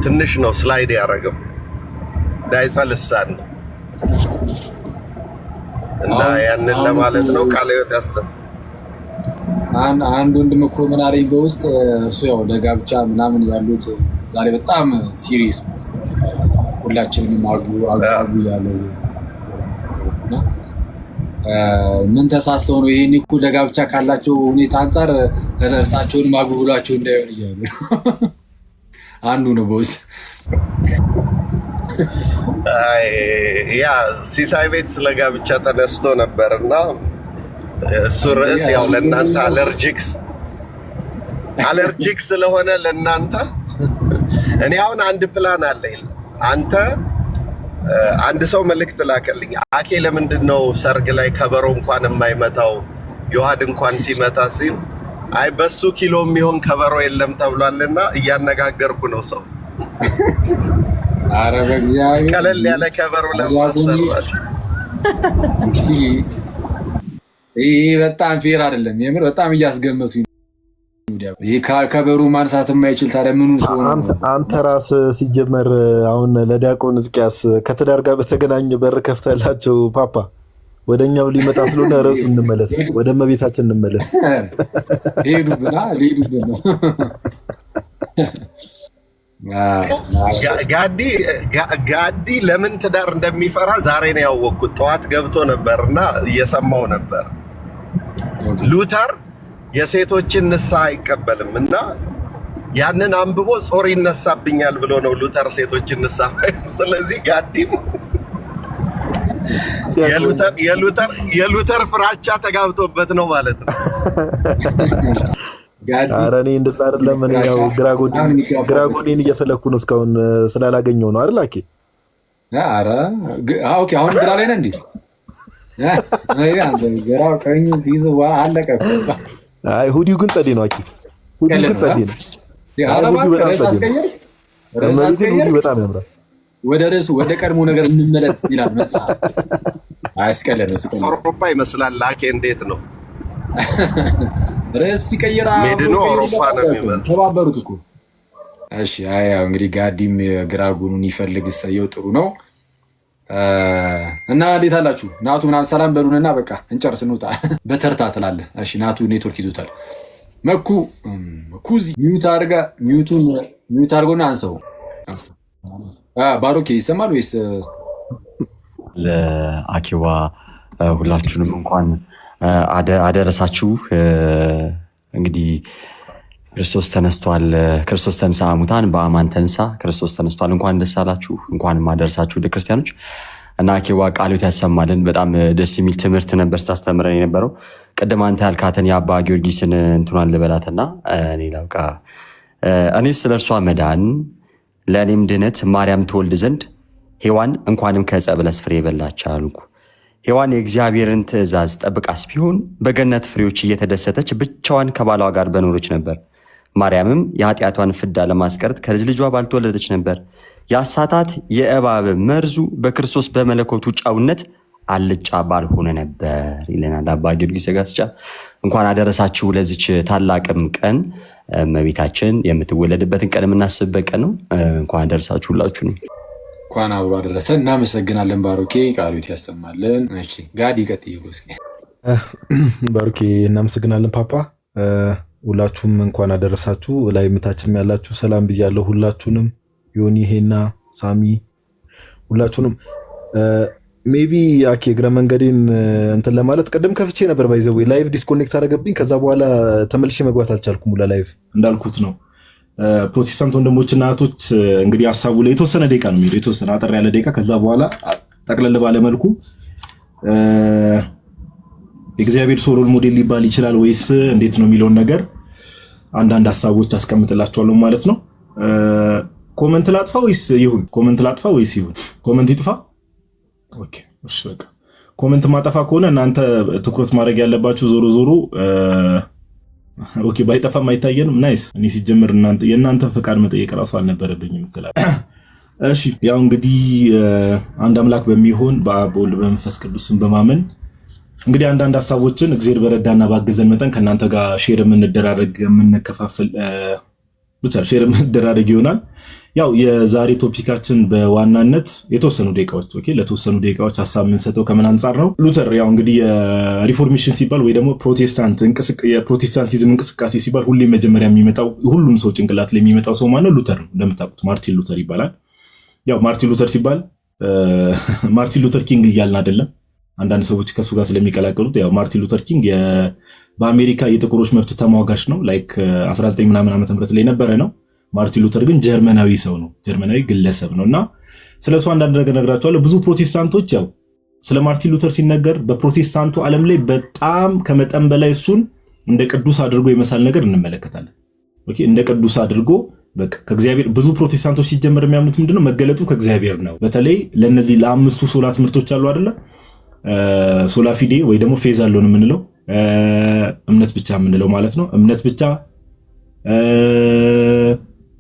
ትንሽ ነው ስላይድ ያደረገው ዳይጸ ልሳን ነው እና ያንን ለማለት ነው። ቃለ ሕይወት ያሰብ አንድ ወንድም እኮ ምን አለኝ በውስጥ እርሱ ያው ለጋብቻ ምናምን ያሉት ዛሬ በጣም ሲሪየስ ነው፣ ሁላችንም አጉ ያለው እና ምን ተሳስተው ነው ይሄን እኮ ለጋብቻ ካላቸው ሁኔታ አንፃር እርሳቸውን ማጉ ብሏቸው እንዳይሆን እያሉ አንዱ ነው በውስጥ ያ ሲሳይ ቤት ስለ ጋብቻ ተነስቶ ነበርና እሱ ርዕስ ያው ለእናንተ አለርጂክ ስለሆነ ለእናንተ እኔ አሁን አንድ ፕላን አለኝ። አንድ ሰው መልእክት ላከልኝ፣ አኬ ለምንድን ነው ሰርግ ላይ ከበሮ እንኳን የማይመታው ዮሐድ እንኳን ሲመታ ሲል አይ በሱ ኪሎ የሚሆን ከበሮ የለም ተብሏልና እያነጋገርኩ ነው ሰው። ኧረ በእግዚአብሔር ቀለል ያለ ከበሮ ለማሰራት ይሄ በጣም ፌር አይደለም። የምር በጣም እያስገመቱኝ። ይሄ ከበሩ ማንሳት የማይችል ታዲያ ምኑ ሰው ነው? አንተ ራስህ ሲጀመር አሁን ለዲያቆን ሕዝቅያስ ከትዳር ጋር በተገናኘ በር ከፍተላቸው ፓፓ ወደኛው ሊመጣ ስለሆነ ርዕሱ እንመለስ፣ ወደ እመቤታችን እንመለስ። ሊሄዱብን ነው። ጋዲ ለምን ትዳር እንደሚፈራ ዛሬ ነው ያወቅኩት። ጠዋት ገብቶ ነበርና እየሰማው ነበር። ሉተር የሴቶችን ንስሐ አይቀበልም እና ያንን አንብቦ ጾር ይነሳብኛል ብሎ ነው ሉተር ሴቶችን ንስሐ። ስለዚህ ጋዲም የሉተር ፍራቻ ተጋብቶበት ነው ማለት ነው። ኧረ እኔ እንደዛ አይደለም። እኔ ያው ግራጎኔን እየፈለኩ ነው እስካሁን ስላላገኘው ነው አይደል? አኬ ኧረ ኦኬ። አሁን ግራ ላይ ነህ እንዴ? ግራው ቀኙ ቢዙ አለቀ። አይ ሁዲው ግን ጸዴ ነው። አኬ ሁዲው ግን ጸዴ ነው። ሁዲው በጣም ጸዴ ነው። ሁዲው በጣም ያምራል። ወደ ርዕሱ ወደ ቀድሞ ነገር እንመለስ ይላል መጽሐፍ። አስቀለለ አውሮፓ ይመስላል። አኬ እንዴት ነው ርዕስ ሲቀይራ ሜድኖ አውሮፓ ነው የሚመስለው። ተባበሩት እኮ። እሺ አያው እንግዲህ ጋዲም ግራጉኑን ይፈልግ ሰየው ጥሩ ነው። እና እንዴት አላችሁ? ናቱ ምናምን ሰላም በሉንና በቃ እንጨርስ እንውጣ። በተርታ ትላለህ። እሺ ናቱ ኔትወርክ ይዞታል። መኩዚ ሚዩት አድርጎና አንሰው። ባሮኬ ይሰማል ወይስ? ለአኪዋ ሁላችሁንም እንኳን አደረሳችሁ። እንግዲህ ክርስቶስ ተነስቷል። ክርስቶስ ተንሥአ እሙታን በአማን ተንሥአ ክርስቶስ ተነስቷል። እንኳን ደስ አላችሁ፣ እንኳን ማደረሳችሁ ወደ ክርስቲያኖች እና አኬዋ ቃሉት ያሰማልን። በጣም ደስ የሚል ትምህርት ነበር ስታስተምረን የነበረው። ቅድም አንተ ያልካትን የአባ ጊዮርጊስን እንትኗን ልበላትና እኔ ላውቃ። እኔ ስለ እርሷ መዳን ለእኔም ድነት ማርያም ትወልድ ዘንድ ሔዋን እንኳንም ከዕፀ በለስ ፍሬ በላች አልኩ። ሔዋን የእግዚአብሔርን ትእዛዝ ጠብቃስ ቢሆን በገነት ፍሬዎች እየተደሰተች ብቻዋን ከባሏ ጋር በኖረች ነበር። ማርያምም የኃጢአቷን ፍዳ ለማስቀረት ከልጅ ልጇ ባልተወለደች ነበር። ያሳታት የእባብ መርዙ በክርስቶስ በመለኮቱ ጨውነት አልጫ ባልሆነ ነበር ይለናል አባ ጊዮርጊስ ዘጋስጫ። እንኳን አደረሳችሁ ለዚች ታላቅም ቀን፣ እመቤታችን የምትወለድበትን ቀን የምናስብበት ቀን ነው። እንኳን አደረሳችሁ ሁላችሁንም። እንኳን አብሮ አደረሰ። እናመሰግናለን ባሮኬ፣ ቃሉት ያሰማልን። እሺ ጋዲ ቀጥይ። ባሮኬ እናመሰግናለን ፓፓ። ሁላችሁም እንኳን አደረሳችሁ። ላይ ምታችም ያላችሁ ሰላም ብያለሁ ሁላችሁንም። ዮኒ ሄና ሳሚ ሁላችሁንም። ሜቢ አኬ እግረ መንገዴን እንትን ለማለት ቀደም ከፍቼ ነበር ባይዘው ላይቭ ዲስኮኔክት አደረገብኝ። ከዛ በኋላ ተመልሼ መግባት አልቻልኩም። ላይቭ እንዳልኩት ነው። ፕሮቴስታንት ወንድሞችና እህቶች እንግዲህ ሐሳቡ ላይ የተወሰነ ደቂቃ ነው የሚሄደው፣ የተወሰነ አጠር ያለ ደቂቃ። ከዛ በኋላ ጠቅለል ባለ መልኩ የእግዚአብሔር ሶሎል ሞዴል ሊባል ይችላል ወይስ እንዴት ነው የሚለውን ነገር አንዳንድ ሐሳቦች አስቀምጥላችኋለሁ ማለት ነው። ኮመንት ላጥፋ ወይስ ይሁን? ኮመንት ላጥፋ ወይስ ይሁን? ኮመንት ይጥፋ? ኦኬ እሺ በቃ ኮመንት ማጠፋ ከሆነ እናንተ ትኩረት ማድረግ ያለባችሁ ዞሮ ዞሮ ኦኬ ባይጠፋም አይታየንም። ናይስ። እኔ ሲጀምር የእናንተን ፍቃድ መጠየቅ ራሱ አልነበረብኝም ትላለህ። እሺ ያው እንግዲህ አንድ አምላክ በሚሆን በአብ በወልድ በመንፈስ ቅዱስን በማመን እንግዲህ አንዳንድ ሐሳቦችን እግዚአብሔር በረዳና ባገዘን መጠን ከእናንተ ጋር ሼር የምንደራረግ የምንከፋፈል ብቻ ሼር የምንደራረግ ይሆናል። ያው የዛሬ ቶፒካችን በዋናነት የተወሰኑ ደቂቃዎች ለተወሰኑ ደቂቃዎች ሐሳብ የምንሰጠው ከምን አንፃር ነው? ሉተር ያው እንግዲህ የሪፎርሜሽን ሲባል ወይ ደግሞ የፕሮቴስታንቲዝም እንቅስቃሴ ሲባል ሁሌ መጀመሪያ የሚመጣው ሁሉም ሰው ጭንቅላት ላይ የሚመጣው ሰው ማነው? ሉተር ነው። እንደምታውቁት ማርቲን ሉተር ይባላል። ያው ማርቲን ሉተር ሲባል ማርቲን ሉተር ኪንግ እያልን አይደለም። አንዳንድ ሰዎች ከሱ ጋር ስለሚቀላቀሉት ያው ማርቲን ሉተር ኪንግ በአሜሪካ የጥቁሮች መብት ተሟጋች ነው። ላይክ 19 ምናምን ዓመተ ምህረት ላይ ነበረ ነው። ማርቲን ሉተር ግን ጀርመናዊ ሰው ነው፣ ጀርመናዊ ግለሰብ ነው። እና ስለሱ አንዳንድ ነገር ነግራቸዋለሁ። ብዙ ፕሮቴስታንቶች ያው ስለ ማርቲን ሉተር ሲነገር በፕሮቴስታንቱ ዓለም ላይ በጣም ከመጠን በላይ እሱን እንደ ቅዱስ አድርጎ የመሳል ነገር እንመለከታለን። ኦኬ እንደ ቅዱስ አድርጎ በቃ ከእግዚአብሔር ብዙ ፕሮቴስታንቶች ሲጀመር የሚያምኑት ምንድነው? መገለጡ ከእግዚአብሔር ነው። በተለይ ለነዚህ ለአምስቱ ሶላ ትምህርቶች አሉ አይደለ? ሶላ ፊዴ ወይ ደግሞ ፌዝ አለውን የምንለው እምነት ብቻ የምንለው ማለት ነው። እምነት ብቻ፣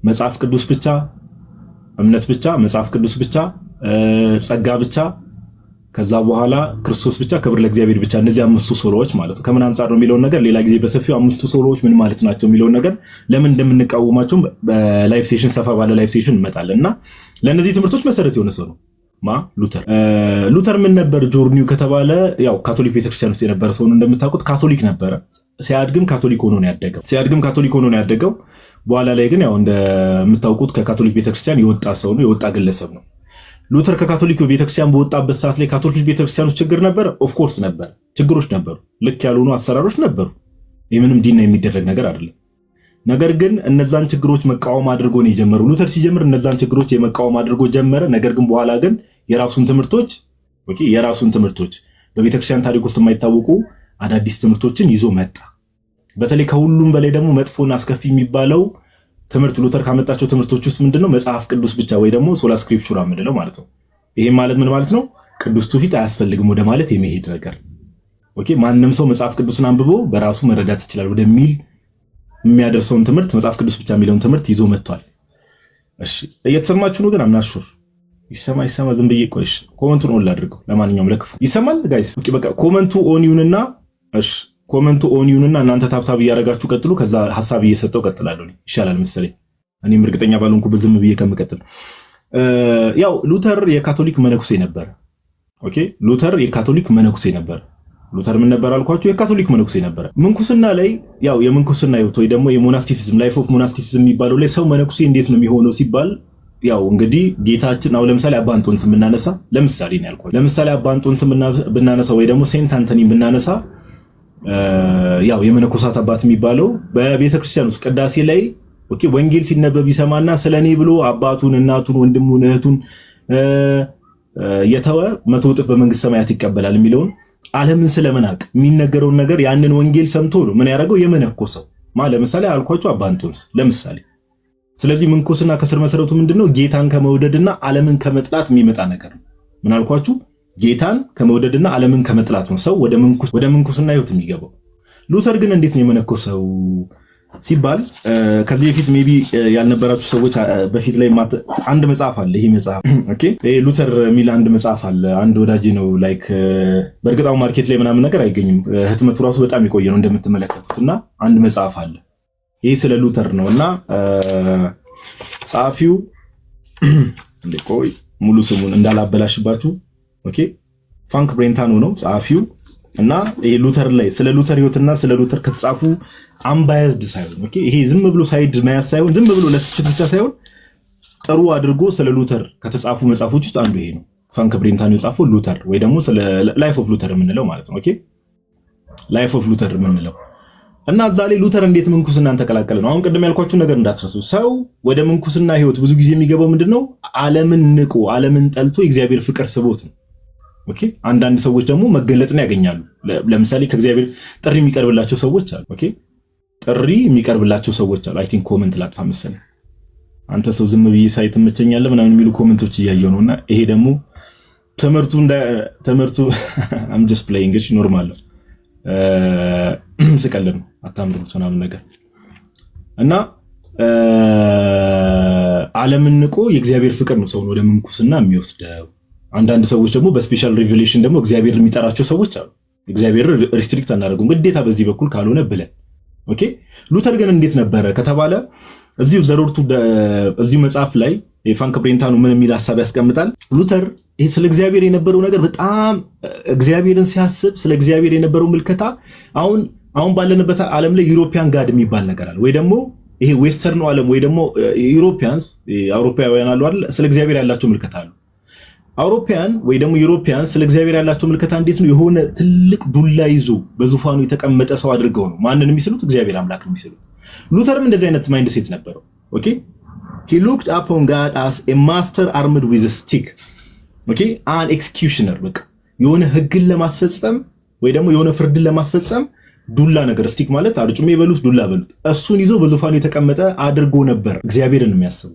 መጽሐፍ ቅዱስ ብቻ፣ እምነት ብቻ፣ መጽሐፍ ቅዱስ ብቻ፣ ጸጋ ብቻ፣ ከዛ በኋላ ክርስቶስ ብቻ፣ ክብር ለእግዚአብሔር ብቻ። እነዚህ አምስቱ ሶሎዎች ማለት ነው። ከምን አንፃር ነው የሚለውን ነገር ሌላ ጊዜ በሰፊው አምስቱ ሶሎዎች ምን ማለት ናቸው የሚለውን ነገር ለምን እንደምንቃወማቸው በላይቭ ሴሽን ሰፋ ባለ ላይቭ ሴሽን እንመጣለን። እና ለእነዚህ ትምህርቶች መሰረት የሆነ ሰው ነው ሉተር። ሉተር ምን ነበር ጆርኒው ከተባለ ያው ካቶሊክ ቤተክርስቲያን ውስጥ የነበረ ሰው ነው። እንደምታውቁት ካቶሊክ ነበረ። ሲያድግም ካቶሊክ ሆኖ ነው ያደገው። በኋላ ላይ ግን ያው እንደምታውቁት ከካቶሊክ ቤተክርስቲያን የወጣ ሰው ነው፣ የወጣ ግለሰብ ነው። ሉተር ከካቶሊክ ቤተክርስቲያን በወጣበት ሰዓት ላይ ካቶሊክ ቤተክርስቲያን ውስጥ ችግር ነበር። ኦፍ ኮርስ ነበር፣ ችግሮች ነበሩ፣ ልክ ያልሆኑ አሰራሮች ነበሩ። ይህ ምንም ዲና የሚደረግ ነገር አይደለም። ነገር ግን እነዛን ችግሮች መቃወም አድርጎ ነው የጀመረው። ሉተር ሲጀምር እነዛን ችግሮች የመቃወም አድርጎ ጀመረ። ነገር ግን በኋላ ግን የራሱን ትምህርቶች በቤተክርስቲያን ታሪክ ውስጥ የማይታወቁ አዳዲስ ትምህርቶችን ይዞ መጣ። በተለይ ከሁሉም በላይ ደግሞ መጥፎና አስከፊ የሚባለው ትምህርት ሉተር ካመጣቸው ትምህርቶች ውስጥ ምንድነው? መጽሐፍ ቅዱስ ብቻ ወይ ደግሞ ሶላ ስክሪፕቹራ የምንለው ማለት ነው። ይሄም ማለት ምን ማለት ነው? ቅዱስ ትውፊት አያስፈልግም ወደ ማለት የሚሄድ ነገር። ኦኬ ማንም ሰው መጽሐፍ ቅዱስን አንብቦ በራሱ መረዳት ይችላል ወደሚል የሚያደርሰውን ትምህርት መጽሐፍ ቅዱስ ብቻ የሚለውን ትምህርት ይዞ መጥቷል። እሺ እየተሰማችሁ ነው? ግን አምናሹር ይሰማ ዝም ብዬ ቆይሽ ኮመንቱን ኦን ላድርገው። ለማንኛውም ለክፉ ይሰማል ጋይስ። ኦኬ በቃ ኮመንቱ ኦን ይሁንና እናንተ ታብታብ እያደረጋችሁ ቀጥሉ። ከዛ ሐሳብ እየሰጠው ቀጥላለሁ ይሻላል መሰለኝ። እኔም እርግጠኛ ባልሆንኩበት ዝም ብዬ ከምቀጥል ያው ሉተር የካቶሊክ መነኩሴ ነበር። ኦኬ ሉተር የካቶሊክ መነኩሴ ነበር። ሉተር ምን ነበር አልኳችሁ? የካቶሊክ መነኩሴ ነበር። ምንኩስና ላይ ያው የምንኩስና ህይወት ወይ ደግሞ የሞናስቲሲዝም ላይፍ ኦፍ ሞናስቲሲዝም የሚባለው ላይ ሰው መነኩሴ እንዴት ነው የሚሆነው ሲባል ያው እንግዲህ ጌታችን አሁን ለምሳሌ አባ አንጦንስ ብናነሳ ለምሳሌ ነው ያልኳችሁ። ለምሳሌ አባ አንጦንስ ብናነሳ ወይ ደግሞ ሴንት አንቶኒ ብናነሳ ያው የመነኮሳት አባት የሚባለው በቤተክርስቲያን ውስጥ ቅዳሴ ላይ ኦኬ ወንጌል ሲነበብ ይሰማና ስለኔ ብሎ አባቱን፣ እናቱን፣ ወንድሙን፣ እህቱን የተወ 100 እጥፍ በመንግስት ሰማያት ይቀበላል የሚለውን ዓለምን ስለመናቅ የሚነገረውን ነገር ያንን ወንጌል ሰምቶ ነው ምን ያደረገው የመነኮሰው ለምሳሌ አልኳችሁ አባ አንጦንስ ለምሳሌ። ስለዚህ ምንኩስና ከስር መሰረቱ ምንድነው? ጌታን ከመውደድና ዓለምን ከመጥላት የሚመጣ ነገር ነው። ምን አልኳችሁ? ጌታን ከመውደድና ዓለምን ከመጥላት ነው ሰው ወደ ምንኩስና ህይወት የሚገባው። ሉተር ግን እንዴት ነው የመነኮሰው ሲባል ከዚህ በፊት ሜቢ ያልነበራችሁ ሰዎች በፊት ላይ አንድ መጽሐፍ አለ። ይሄ መጽሐፍ ኦኬ ሉተር የሚል አንድ መጽሐፍ አለ። አንድ ወዳጄ ነው ላይክ በእርግጣው ማርኬት ላይ ምናምን ነገር አይገኝም። ህትመቱ ራሱ በጣም የቆየ ነው እንደምትመለከቱትና አንድ መጽሐፍ አለ። ይሄ ስለ ሉተር ነውና ጸሐፊው ቆይ ሙሉ ስሙን እንዳላበላሽባችሁ ኦኬ ፍራንክ ብሬንታኖ ነው ጸሐፊው። እና ይሄ ሉተር ላይ ስለ ሉተር ህይወትና ስለ ሉተር ከተጻፉ አንባያዝድ ሳይሆን ኦኬ ይሄ ዝም ብሎ ሳይድ ማያስ ሳይሆን ዝም ብሎ ለትችት ብቻ ሳይሆን ጥሩ አድርጎ ስለ ሉተር ከተጻፉ መጽሐፎች ውስጥ አንዱ ይሄ ነው። ፍራንክ ብሬንታን የጻፈው ሉተር ወይ ደግሞ ስለ ላይፍ ኦፍ ሉተር የምንለው ማለት ነው። ኦኬ ላይፍ ኦፍ ሉተር የምንለው እና እዛ ላይ ሉተር እንዴት ምንኩስናን ተቀላቀለ ነው። አሁን ቅድም ያልኳችሁ ነገር እንዳትረሱ። ሰው ወደ ምንኩስና ህይወት ብዙ ጊዜ የሚገባው ምንድነው? ዓለምን ንቆ ዓለምን ጠልቶ የእግዚአብሔር ፍቅር ስቦት ነው። ኦኬ አንዳንድ ሰዎች ደግሞ መገለጥን ያገኛሉ። ለምሳሌ ከእግዚአብሔር ጥሪ የሚቀርብላቸው ሰዎች አሉ። ኦኬ ጥሪ የሚቀርብላቸው ሰዎች አሉ። አይ ቲንክ ኮሜንት ላጥፋ መሰለኝ። አንተ ሰው ዝም ብዬ ሳይ ትመቸኛለህ ምናምን የሚሉ ኮሜንቶች እያየሁ ነውና ይሄ ደግሞ ትምህርቱ አም ጀስት ፕሌይንግ እሺ ኖርማል ነው። ስቀልድ ነው አታምሩት ምናምን ነገር እና ዓለምን ንቆ የእግዚአብሔር ፍቅር ነው ሰውን ወደ ምንኩስና የሚወስደው። አንዳንድ ሰዎች ደግሞ በስፔሻል ሪቨሌሽን ደግሞ እግዚአብሔር የሚጠራቸው ሰዎች አሉ። እግዚአብሔር ሪስትሪክት አናደርጉም ግዴታ በዚህ በኩል ካልሆነ ብለን። ኦኬ ሉተር ግን እንዴት ነበረ ከተባለ እዚሁ ዘሮርቱ እዚሁ መጽሐፍ ላይ የፍራንክ ብሬንታኑ ምን የሚል ሐሳብ ያስቀምጣል። ሉተር ይሄ ስለ እግዚአብሔር የነበረው ነገር በጣም እግዚአብሔርን ሲያስብ ስለ እግዚአብሔር የነበረው ምልከታ አሁን ባለንበት ዓለም ላይ ዩሮፒያን ጋድ የሚባል ነገር አለ ወይ ደግሞ ይሄ ዌስተርኑ ዓለም ወይ ደግሞ ዩሮፒያንስ አውሮፓውያን አሉ አይደል ስለ እግዚአብሔር ያላቸው ምልከታ አለ። አውሮፓያን ወይ ደግሞ ዩሮፒያን ስለ እግዚአብሔር ያላቸው ምልከታ እንዴት ነው? የሆነ ትልቅ ዱላ ይዞ በዙፋኑ የተቀመጠ ሰው አድርገው ነው ማንን የሚስሉት? እግዚአብሔር አምላክ ነው የሚስሉት። ሉተርም እንደዚህ አይነት ማይንድ ሴት ነበረው። ኦኬ he looked upon God as a master armed with a stick. ኦኬ an executioner በቃ የሆነ ህግን ለማስፈጸም ወይ ደግሞ የሆነ ፍርድን ለማስፈጸም ዱላ ነገር ስቲክ ማለት አርጩሜ በሉት ዱላ በሉት እሱን ይዞ በዙፋኑ የተቀመጠ አድርጎ ነበር እግዚአብሔርን የሚያስቡ።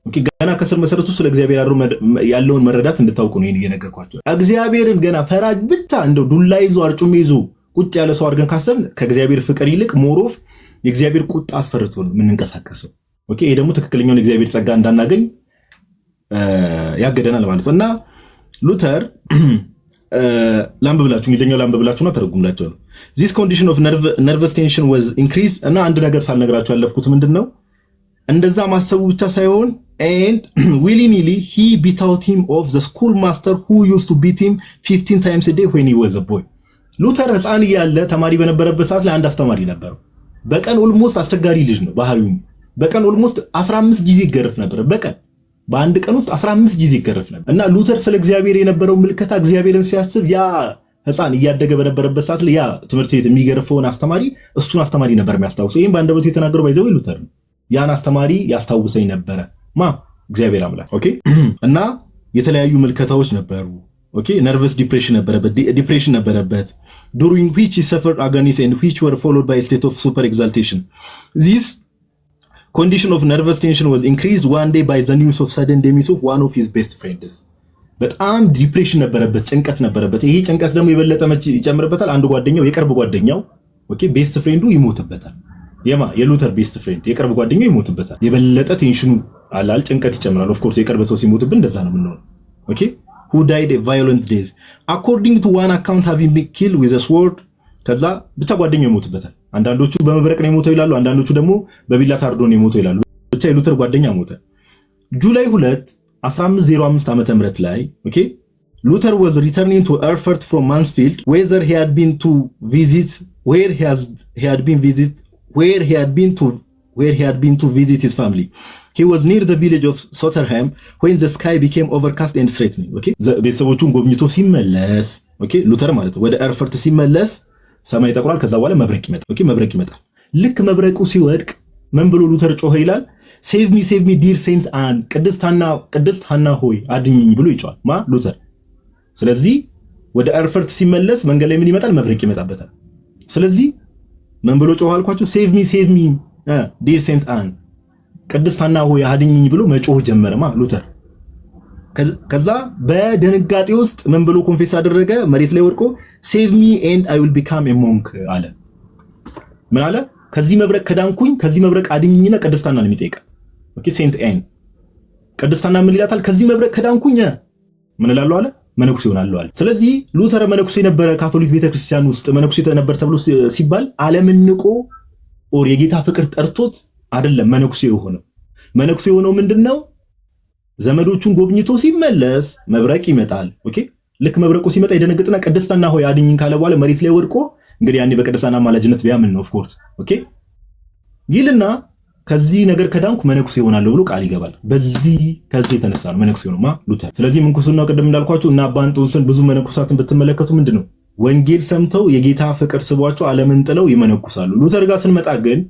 ኦኬ ገና ከስር መሰረቱ ስለ እግዚአብሔር ያለውን መረዳት እንድታውቁ ነው ይሄን እየነገርኳችሁ። እግዚአብሔርን ገና ፈራጅ ብቻ እንደው ዱላ ይዞ አርጩሜ ይዞ ቁጭ ያለ ሰው አድርገን ካሰብን ከእግዚአብሔር ፍቅር ይልቅ ሞሮፍ የእግዚአብሔር ቁጣ አስፈርቶ ነው የምንንቀሳቀሰው። ኦኬ ይሄ ደግሞ ትክክለኛውን የእግዚአብሔር ጸጋ እንዳናገኝ ያገደናል ማለት ነው። እና ሉተር ላምብብላችሁ እንግሊዝኛው ላምብብላችሁና ተረጉምላችሁ ነው this condition of nervous tension was increased እና አንድ ነገር ሳልነግራችሁ ያለፍኩት ምንድነው እንደዛ ማሰቡ ብቻ ሳይሆን and willingly he bethought him of the schoolmaster who used to beat him 15 times a day when he was a boy. ሉተር ሕፃን እያለ ተማሪ በነበረበት ሰዓት ላይ አንድ አስተማሪ ነበረው። በቀን ኦልሞስት አስቸጋሪ ልጅ ነው ባህሪው። በቀን ኦልሞስት 15 ጊዜ ይገረፍ ነበር። በቀን በአንድ ቀን ውስጥ 15 ጊዜ ይገረፍ ነበር። እና ሉተር ስለ እግዚአብሔር የነበረው ምልከታ እግዚአብሔርን ሲያስብ ያ ሕፃን እያደገ በነበረበት ሰዓት ላይ ያ ትምህርት ቤት የሚገርፈውን አስተማሪ እሱን አስተማሪ ነበር የሚያስታውሰው። ይሄን በአንደበቱ የተናገረው ባይዘው ሉተር ነው። ያን አስተማሪ ያስታውሰኝ ነበረ እግዚአብሔር አምላክ። ኦኬ እና የተለያዩ ምልከታዎች ነበሩ። ኦኬ ነርቨስ ዲፕሬሽን ነበረበት during which he suffered agonies and which were followed by a state of super exaltation. This condition of nervous tension was increased one day by the news of sudden demise of one of his best friends. በጣም ዲፕሬሽን ነበረበት፣ ጭንቀት ነበረበት። ይሄ ጭንቀት ደግሞ የበለጠ መቼ ይጨምርበታል? አንዱ ጓደኛው የቅርብ ጓደኛው ኦኬ ቤስት ፍሬንዱ ይሞትበታል። የሉተር ቤስት ፍሬንድ የቅርብ ጓደኛው ይሞትበታል። የበለጠ ቴንሽኑ አላል ጭንቀት ይጨምራል። ኦፍ ኮርስ የቅርብ ሰው ሲሞትብን እንደዛ ነው የምንሆነው። ኦኬ who died a violent death according to one account having been killed with a sword. ከዛ ብቻ ጓደኛው ይሞትበታል። አንዳንዶቹ በመብረቅ ነው የሞተው ይላሉ፣ አንዳንዶቹ ደግሞ በቢላ ታርዶ ነው የሞተው ይላሉ። ብቻ የሉተር ጓደኛ ሞተ። ጁላይ 2 1505 ዓመተ ምህረት ላይ ኦኬ ሉተር was returning to Erfurt from Mansfield where he had been to visit his family. He was near the village of Sotterheim when the sky became overcast and threatening. Okay ቤተሰቦቹን ጎብኝቶ ሲመለስ ኦኬ ሉተር ማለት ወደ ኤርፈርት ሲመለስ ሰማይ ጠቁራል። ከዛ በኋላ መብረቅ ይመጣል። ኦኬ መብረቅ ይመጣል። ልክ መብረቁ ሲወድቅ ምን ብሎ ሉተር ጮኸ ይላል? ሴቭ ሚ ዲር ሴንት አን ቅድስት ሃና ሆይ አድኝኝ ብሎ ይጮሃል ሉተር። ስለዚህ ወደ ኤርፈርት ሲመለስ መንገድ ላይ ምን ይመጣል? መብረቅ ይመጣበታል። ስለዚህ ምን ብሎ ጮኸ አልኳችሁ? ሴቭ ሚ ዲር ሴንት አን ቅድስት ሃና ሆይ አድኝኝ ብሎ መጮህ ጀመረ ሉተር። ከዛ በድንጋጤ ውስጥ ምን ብሎ ኮንፌስ አደረገ? መሬት ላይ ወድቆ ሴቭ ሚ ኤንድ አይ ዊል ቢካም ኤ ሞንክ አለ። ምን አለ? ከዚህ መብረቅ ከዳንኩኝ ከዚህ መብረቅ አድኝኝና ቅድስት ሃና ነው የሚጠይቃት። ኦኬ ሴንት ኤን ቅድስት ሃና ምን ይላታል? ከዚህ መብረቅ ከዳንኩኝ ምን እላለሁ አለ? መነኩሴ እሆናለሁ አለ። ስለዚህ ሉተር መነኩሴ ነበረ። ካቶሊክ ቤተክርስቲያን ውስጥ መነኩሴ ነበር ተብሎ ሲባል ዓለምን ንቆ ኦር የጌታ ፍቅር ጠርቶት አይደለም መነኩሴ የሆነው። መነኩሴ የሆነው ምንድነው? ዘመዶቹን ጎብኝቶ ሲመለስ መብረቅ ይመጣል። ኦኬ ልክ መብረቁ ሲመጣ ይደነግጥና ቅድስትና ሆይ አድኝኝ ካለ በኋላ መሬት ላይ ወድቆ እንግዲህ ያኔ በቅድስና አማላጅነት ቢያምን ነው ኦፍ ኮርስ ኦኬ ይልና ከዚህ ነገር ከዳንኩ መነኩሴ ይሆናል ብሎ ቃል ይገባል። ከዚህ የተነሳ ነው መነኩሴ ሆኖማ ሉተር። ስለዚህ ምንኩስናው ቅድም እንዳልኳችሁ እና አባ እንጦንስን ብዙ መነኩሳትን ብትመለከቱ ምንድነው ወንጌል ሰምተው የጌታ ፍቅር ስቧቸው ዓለምን ጥለው ይመነኩሳሉ። ሉተር ጋር ስንመጣ ግን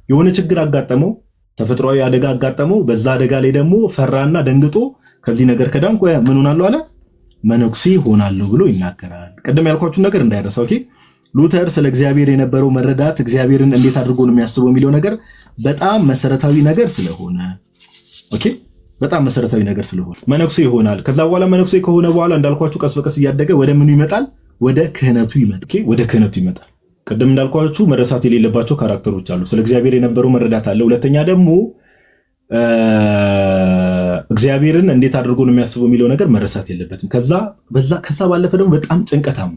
የሆነ ችግር አጋጠመው፣ ተፈጥሯዊ አደጋ አጋጠመው። በዛ አደጋ ላይ ደግሞ ፈራና ደንግጦ ከዚህ ነገር ከዳንኩ ምን ሆናለሁ አለ መነኩሴ ሆናለሁ ብሎ ይናገራል። ቅድም ያልኳችሁ ነገር እንዳይረሳ ኦኬ። ሉተር ስለ እግዚአብሔር የነበረው መረዳት እግዚአብሔርን እንዴት አድርጎ ነው የሚያስበው የሚለው ነገር በጣም መሰረታዊ ነገር ስለሆነ ኦኬ በጣም መሰረታዊ ነገር ስለሆነ መነኩሴ ይሆናል። ከዛ በኋላ መነኩሴ ከሆነ በኋላ እንዳልኳችሁ ቀስ በቀስ እያደገ ወደ ምኑ ይመጣል? ወደ ክህነቱ ይመጣል። ኦኬ ወደ ክህነቱ ይመጣል። ቅድም እንዳልኳችሁ መረሳት የሌለባቸው ካራክተሮች አሉ። ስለ እግዚአብሔር የነበረው መረዳት አለ። ሁለተኛ ደግሞ እግዚአብሔርን እንዴት አድርጎ ነው የሚያስበው የሚለው ነገር መረሳት የለበትም። ከዛ ባለፈ ደግሞ በጣም ጭንቀታም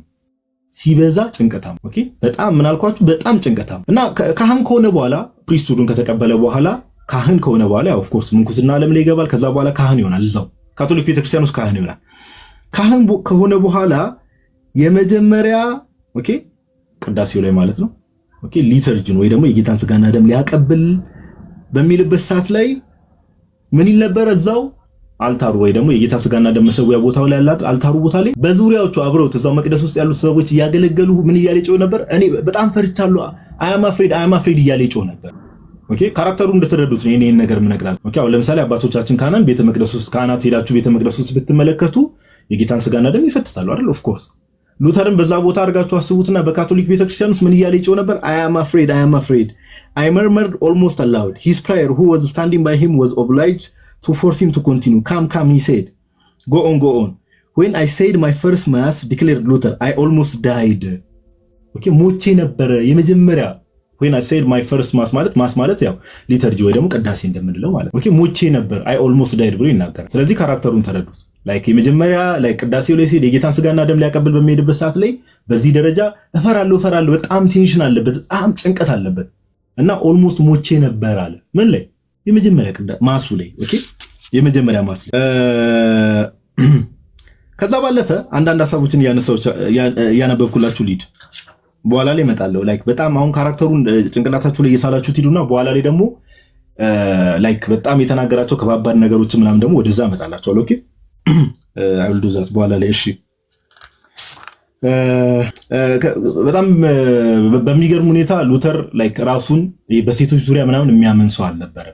ሲበዛ ጭንቀታም ኦኬ በጣም ምን አልኳችሁ በጣም ጭንቀታም እና ካህን ከሆነ በኋላ ፕሪስቱዱን ከተቀበለ በኋላ ካህን ከሆነ በኋላ ኦፍ ኮርስ ምንኩስና ዓለም ላይ ይገባል። ከዛ በኋላ ካህን ይሆናል። እዛው ካቶሊክ ቤተክርስቲያን ውስጥ ካህን ይሆናል። ካህን ከሆነ በኋላ የመጀመሪያ ኦኬ ቅዳሴው ላይ ማለት ነው ኦኬ ሊተርጂን ወይ ደግሞ የጌታን ስጋና ደም ሊያቀብል በሚልበት ሰዓት ላይ ምን ይል ነበር? እዛው አልታሩ ወይ ደግሞ የጌታ ስጋና ደም መሰዊያ ቦታው ላይ ያለ አልታሩ ቦታ ላይ በዙሪያዎቹ አብረውት እዛው መቅደስ ውስጥ ያሉት ሰዎች እያገለገሉ ምን እያለ ይጮህ ነበር? እኔ በጣም ፈርቻለሁ አይ አም አፍሬድ እያለ ይጮህ ነበር። ኦኬ ካራክተሩ እንደተረዱት ነው ይሄን ነገር ምነግራችሁ። ኦኬ አሁን ለምሳሌ አባቶቻችን ካህናት ቤተ መቅደስ ውስጥ ካህናት ሄዳችሁ ቤተ መቅደስ ውስጥ ብትመለከቱ የጌታን ስጋና ደም ይፈትታሉ አይደል? ኦፍ ኮርስ ሉተርን በዛ ቦታ አድርጋችሁ አስቡትና በካቶሊክ ቤተክርስቲያን ውስጥ ምን እያለ ይጮህ ነበር? I am afraid I murmured almost aloud. His prayer who was standing by him was obliged to force him to continue. Come, he said. Go on. When I said my first mass, declared Luther, I almost died. Okay, ሞቼ ነበረ የመጀመሪያ when I said my first mass ማለት ያው ሊተርጂ ወይ ደግሞ ቅዳሴ እንደምንለው ማለት ኦኬ ሞቼ ነበር I almost died ብሎ ይናገራል። ስለዚህ ካራክተሩን ተረዱት። ላይክ የመጀመሪያ ላይ ቅዳሴው ላይ ሲል የጌታን ስጋና ደም ሊያቀብል በሚሄድበት ሰዓት ላይ በዚህ ደረጃ እፈራለሁ በጣም ቴንሽን አለበት፣ በጣም ጭንቀት አለበት እና ኦልሞስት ሞቼ ነበር አለ። ምን ላይ? የመጀመሪያ ማሱ ላይ ኦኬ የመጀመሪያ ማስ ላይ ከዛ ባለፈ አንዳንድ ሐሳቦችን ያነበብኩላችሁ ሊድ በኋላ ላይ እመጣለሁ። ላይክ በጣም አሁን ካራክተሩን ጭንቅላታችሁ ላይ እየሳላችሁት ሂዱና በኋላ ላይ ደግሞ ላይክ በጣም የተናገራቸው ከባባድ ነገሮች ምናምን ደግሞ ወደዛ እመጣላችኋለሁ። ኦኬ አይ ዊል ዱ ዛት በኋላ ላይ እሺ። በጣም በሚገርም ሁኔታ ሉተር ላይክ ራሱን በሴቶች ዙሪያ ምናምን የሚያምን ሰው አልነበረ።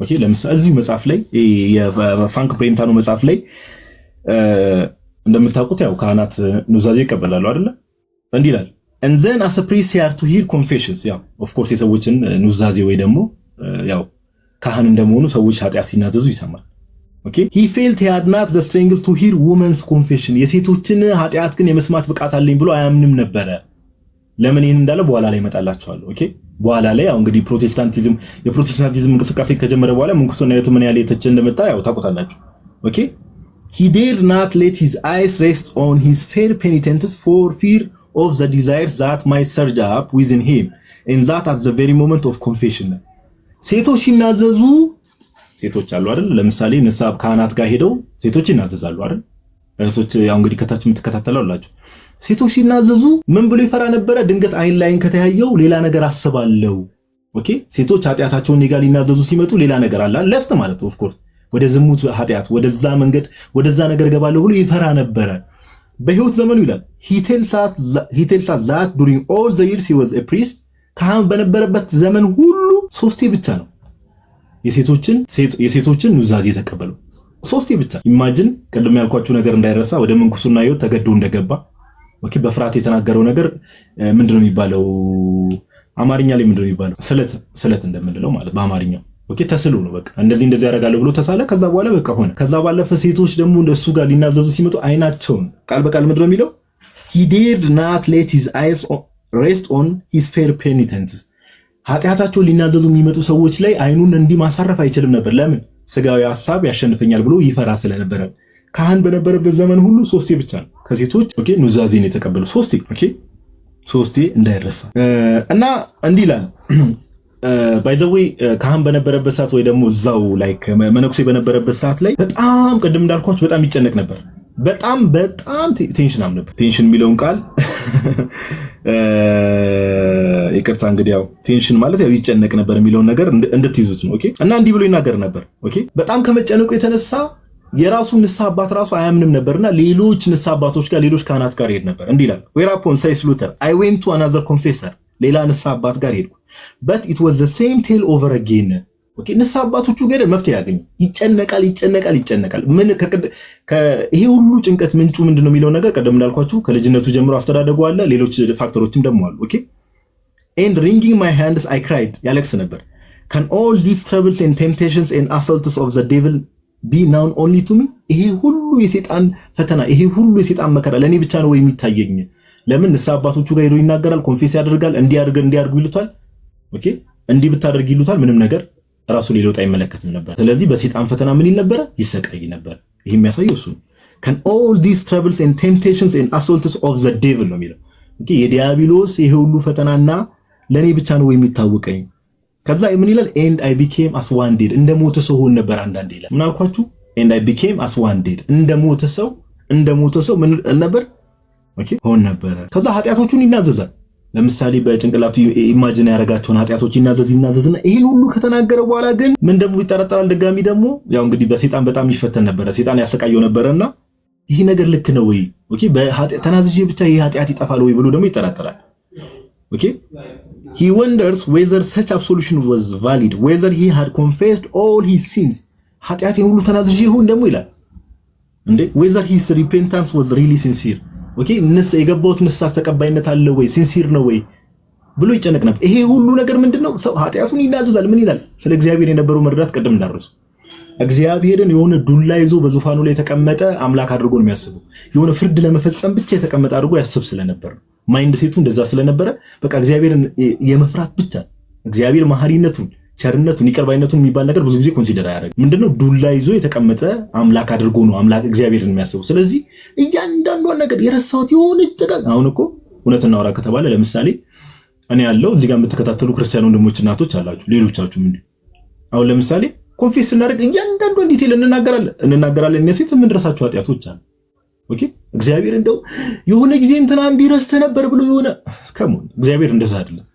ኦኬ ለምሳሌ እዚሁ መጽሐፍ ላይ የፍራንክ ብሬንታኖ መጽሐፍ ላይ እንደምታውቁት ያው ካህናት ኑዛዜ ይቀበላሉ አይደለ? እንዲህ ይላል and then as a priest he had to hear confessions ያው of course የሰዎችን ኑዛዜ ወይ ደግሞ ያው ካህን እንደመሆኑ ሰዎች ኃጢአት ሲናዘዙ ይሰማል። ኦኬ he felt he had not the strength to hear women's confession የሴቶችን ኃጢአት ግን የመስማት ብቃት አለኝ ብሎ አያምንም ነበረ። ለምን ይሄን እንዳለ በኋላ ላይ እመጣላችኋለሁ። ኦኬ በኋላ ላይ ያው እንግዲህ የፕሮቴስታንቲዝም እንቅስቃሴ ከጀመረ በኋላ ምንኩስና ምን ያህል የተቸ እንደመጣ ያው ታውቁታላችሁ። ኦኬ he dared not let his eyes rest on his fair penitents for fear of the desires that might surge up within him and that at the very moment of confession ሴቶች ሲናዘዙ ሴቶች አሉ አይደል? ለምሳሌ ንስሐ ካህናት ጋር ሄደው ሴቶች ይናዘዛሉ አይደል? እህቶች ያው እንግዲህ ከታች የምትከታተላላችሁ ሴቶች ሲናዘዙ ምን ብሎ ይፈራ ነበረ? ድንገት አይን ላይን ከተያየው ሌላ ነገር አስባለው። ኦኬ ሴቶች ኃጢአታቸውን ኔጋ ሊናዘዙ ሲመጡ ሌላ ነገር አለ ለፍት ማለት ኦፍ ኮርስ ወደ ዝሙት ኃጢአት ወደዛ መንገድ ወደዛ ነገር ገባለው ብሎ ይፈራ ነበረ። በህይወት ዘመኑ ይላል he tells us that during all the years he was a priest ካህን በነበረበት ዘመን ሁሉ ሶስቴ ብቻ ነው የሴቶችን ኑዛዜ የተቀበለው። ሶስቴ ብቻ። ኢማጂን ቀደም ያልኳችሁ ነገር እንዳይረሳ ወደ ምንኩስና ህይወት ተገዶ እንደገባ ኦኬ በፍርሃት የተናገረው ነገር ምንድነው የሚባለው? አማርኛ ላይ ምንድነው የሚባለው? ስለት እንደምንለው ማለት በአማርኛው ኦኬ ተስሎ ነው በቃ እንደዚህ ያደርጋለሁ ብሎ ተሳለ። ከዛ በኋላ በቃ ሆነ። ከዛ ባለፈ ሴቶች ደግሞ እንደሱ ጋር ሊናዘዙ ሲመጡ አይናቸውን ቃል በቃል ምንድነው የሚለው? he dared not let his eyes rest on his fair penitents ኃጢአታቸውን ሊናዘዙ የሚመጡ ሰዎች ላይ አይኑን እንዲህ ማሳረፍ አይችልም ነበር። ለምን? ስጋዊ ሐሳብ ያሸንፈኛል ብሎ ይፈራ ስለነበረ። ካህን በነበረበት ዘመን ሁሉ ሶስቴ ብቻ ነው ከሴቶች ኦኬ ኑዛዜን የተቀበለው ሶስቴ። ኦኬ ሶስቴ እንዳይረሳ እና እንዲህ ይላል ባይ ዘ ዌይ ካህን በነበረበት ሰዓት ወይ ደግሞ እዛው ላይክ መነኩሴ በነበረበት ሰዓት ላይ በጣም ቅድም እንዳልኳችሁ በጣም ይጨነቅ ነበር። በጣም ቴንሽናም ነበር። ቴንሽን የሚለውን ቃል ይቅርታ እንግዲህ ያው ቴንሽን ማለት ያው ይጨነቅ ነበር የሚለውን ነገር እንድትይዙት ነው። ኦኬ። እና እንዲህ ብሎ ይናገር ነበር። ኦኬ። በጣም ከመጨነቁ የተነሳ የራሱ ንስሐ አባት ራሱ አያምንም ነበርና ሌሎች ንስሐ አባቶች ጋር ሌሎች ካህናት ጋር ሄድ ነበር። እንዲህ ይላል whereupon says Luther I went to another confessor ሌላ ንስሐ አባት ጋር ሄድኩ but it was the same tale over again። ኦኬ። ንስሐ አባቶቹ ጋር መፍትሄ ያገኙ ይጨነቃል። ምን ይሄ ሁሉ ጭንቀት ምንጩ ምንድነው የሚለው ነገር ቀደም እንዳልኳችሁ ከልጅነቱ ጀምሮ አስተዳደጉ አለ፣ ሌሎች ፋክተሮችም ደግሞ አሉ። ኦኬ። and wringing my hands I cried ያለቅስ ነበር can all these troubles and temptations and assaults of the devil be known only to me? ይሄ ሁሉ የሰይጣን ፈተና ይሄ ሁሉ የሰይጣን መከራ ለኔ ብቻ ነው ወይ የሚታየኝ? ለምን ንስሐ አባቶቹ ጋር ሄዶ ይናገራል፣ ኮንፌስ ያደርጋል፣ እንዲያርጉ ይሉታል። ኦኬ። እንዲህ ብታደርግ ይሉታል። ምንም ነገር ራሱ ሊለውጥ አይመለከትም ነበር። ስለዚህ በሰይጣን ፈተና ምን ይል ነበር? ይሰቃይ ነበር። ይሄ የሚያሳየው እሱ ነው። can all these troubles and temptations and assaults of the devil ነው የሚለው። ኦኬ። የዲያብሎስ ይሄ ሁሉ ፈተናና ለኔ ብቻ ነው ወይ የሚታወቀኝ? ከዛ ምን ይላል? and I became as one dead እንደ ሞተ ሰው ሆን ነበር። አንዳንዴ ይላል ምን አልኳችሁ? and I became as one dead እንደ ሞተ ሰው ምን ነበር? ኦኬ ሆን ነበር። ከዛ ኃጢያቶቹን ይናዘዛል። ለምሳሌ በጭንቅላቱ ኢማጂን ያደረጋቸውን ኃጢያቶች ይናዘዝና ይሄን ሁሉ ከተናገረ በኋላ ግን ምን ደግሞ ይጠራጠራል። ድጋሚ ደግሞ ያው እንግዲህ በሰይጣን በጣም ይፈተን ነበር። ሰይጣን ያሰቃየው ነበርና ይሄ ነገር ልክ ነው ወይ? ኦኬ ተናዝዤ ብቻ ይሄ ኃጢያት ይጠፋል ወይ ብሎ ደግሞ ይጠራጠራል። ኦኬ he wonders whether such absolution was valid, whether he had confessed all his sins ኃጢያቴን ሁሉ ተናዝዤ ይሁን ደግሞ ይላል እንዴ whether his repentance was really sincere። ኦኬ የገባውት ንስሐ ተቀባይነት አለ ወይ ሲንሲር ነው ወይ ብሎ ይጨነቅ ነበር። ይሄ ሁሉ ነገር ምንድነው? ሰው ኃጢያቱን ይናዘዛል። ምን ይላል? ስለ እግዚአብሔር የነበረው መረዳት ቀደም እንዳደረሱ እግዚአብሔርን የሆነ ዱላ ይዞ በዙፋኑ ላይ የተቀመጠ አምላክ አድርጎ ነው የሚያስበው። የሆነ ፍርድ ለመፈጸም ብቻ የተቀመጠ አድርጎ ያስብ ስለነበር ማይንድ ሴቱ እንደዛ ስለነበረ በቃ እግዚአብሔርን የመፍራት ብቻ እግዚአብሔር መሐሪነቱን፣ ቸርነቱን፣ ይቅርባይነቱን የሚባል ነገር ብዙ ጊዜ ኮንሲደር አያደርግም። ምንድነው? ዱላ ይዞ የተቀመጠ አምላክ አድርጎ ነው አምላክ እግዚአብሔርን የሚያስበው። ስለዚህ እያንዳንዷን ነገር የረሳሁት የሆነ አሁን እኮ እውነት እናወራ ከተባለ ለምሳሌ እኔ ያለው እዚህ ጋር የምትከታተሉ ክርስቲያን ወንድሞች እናቶች አላችሁ፣ ሌሎቻችሁ ምን አሁን ለምሳሌ ኮንፌስ እናደርግ እያንዳንዷን ዲቴል እንናገራለን። እነዚህ የምንረሳቸው ኃጢያቶች አሉ። ኦኬ እግዚአብሔር እንደው የሆነ ጊዜ እንትና እንዲረስተ ነበር ብሎ የሆነ ከሞን እግዚአብሔር እንደዛ አይደለም።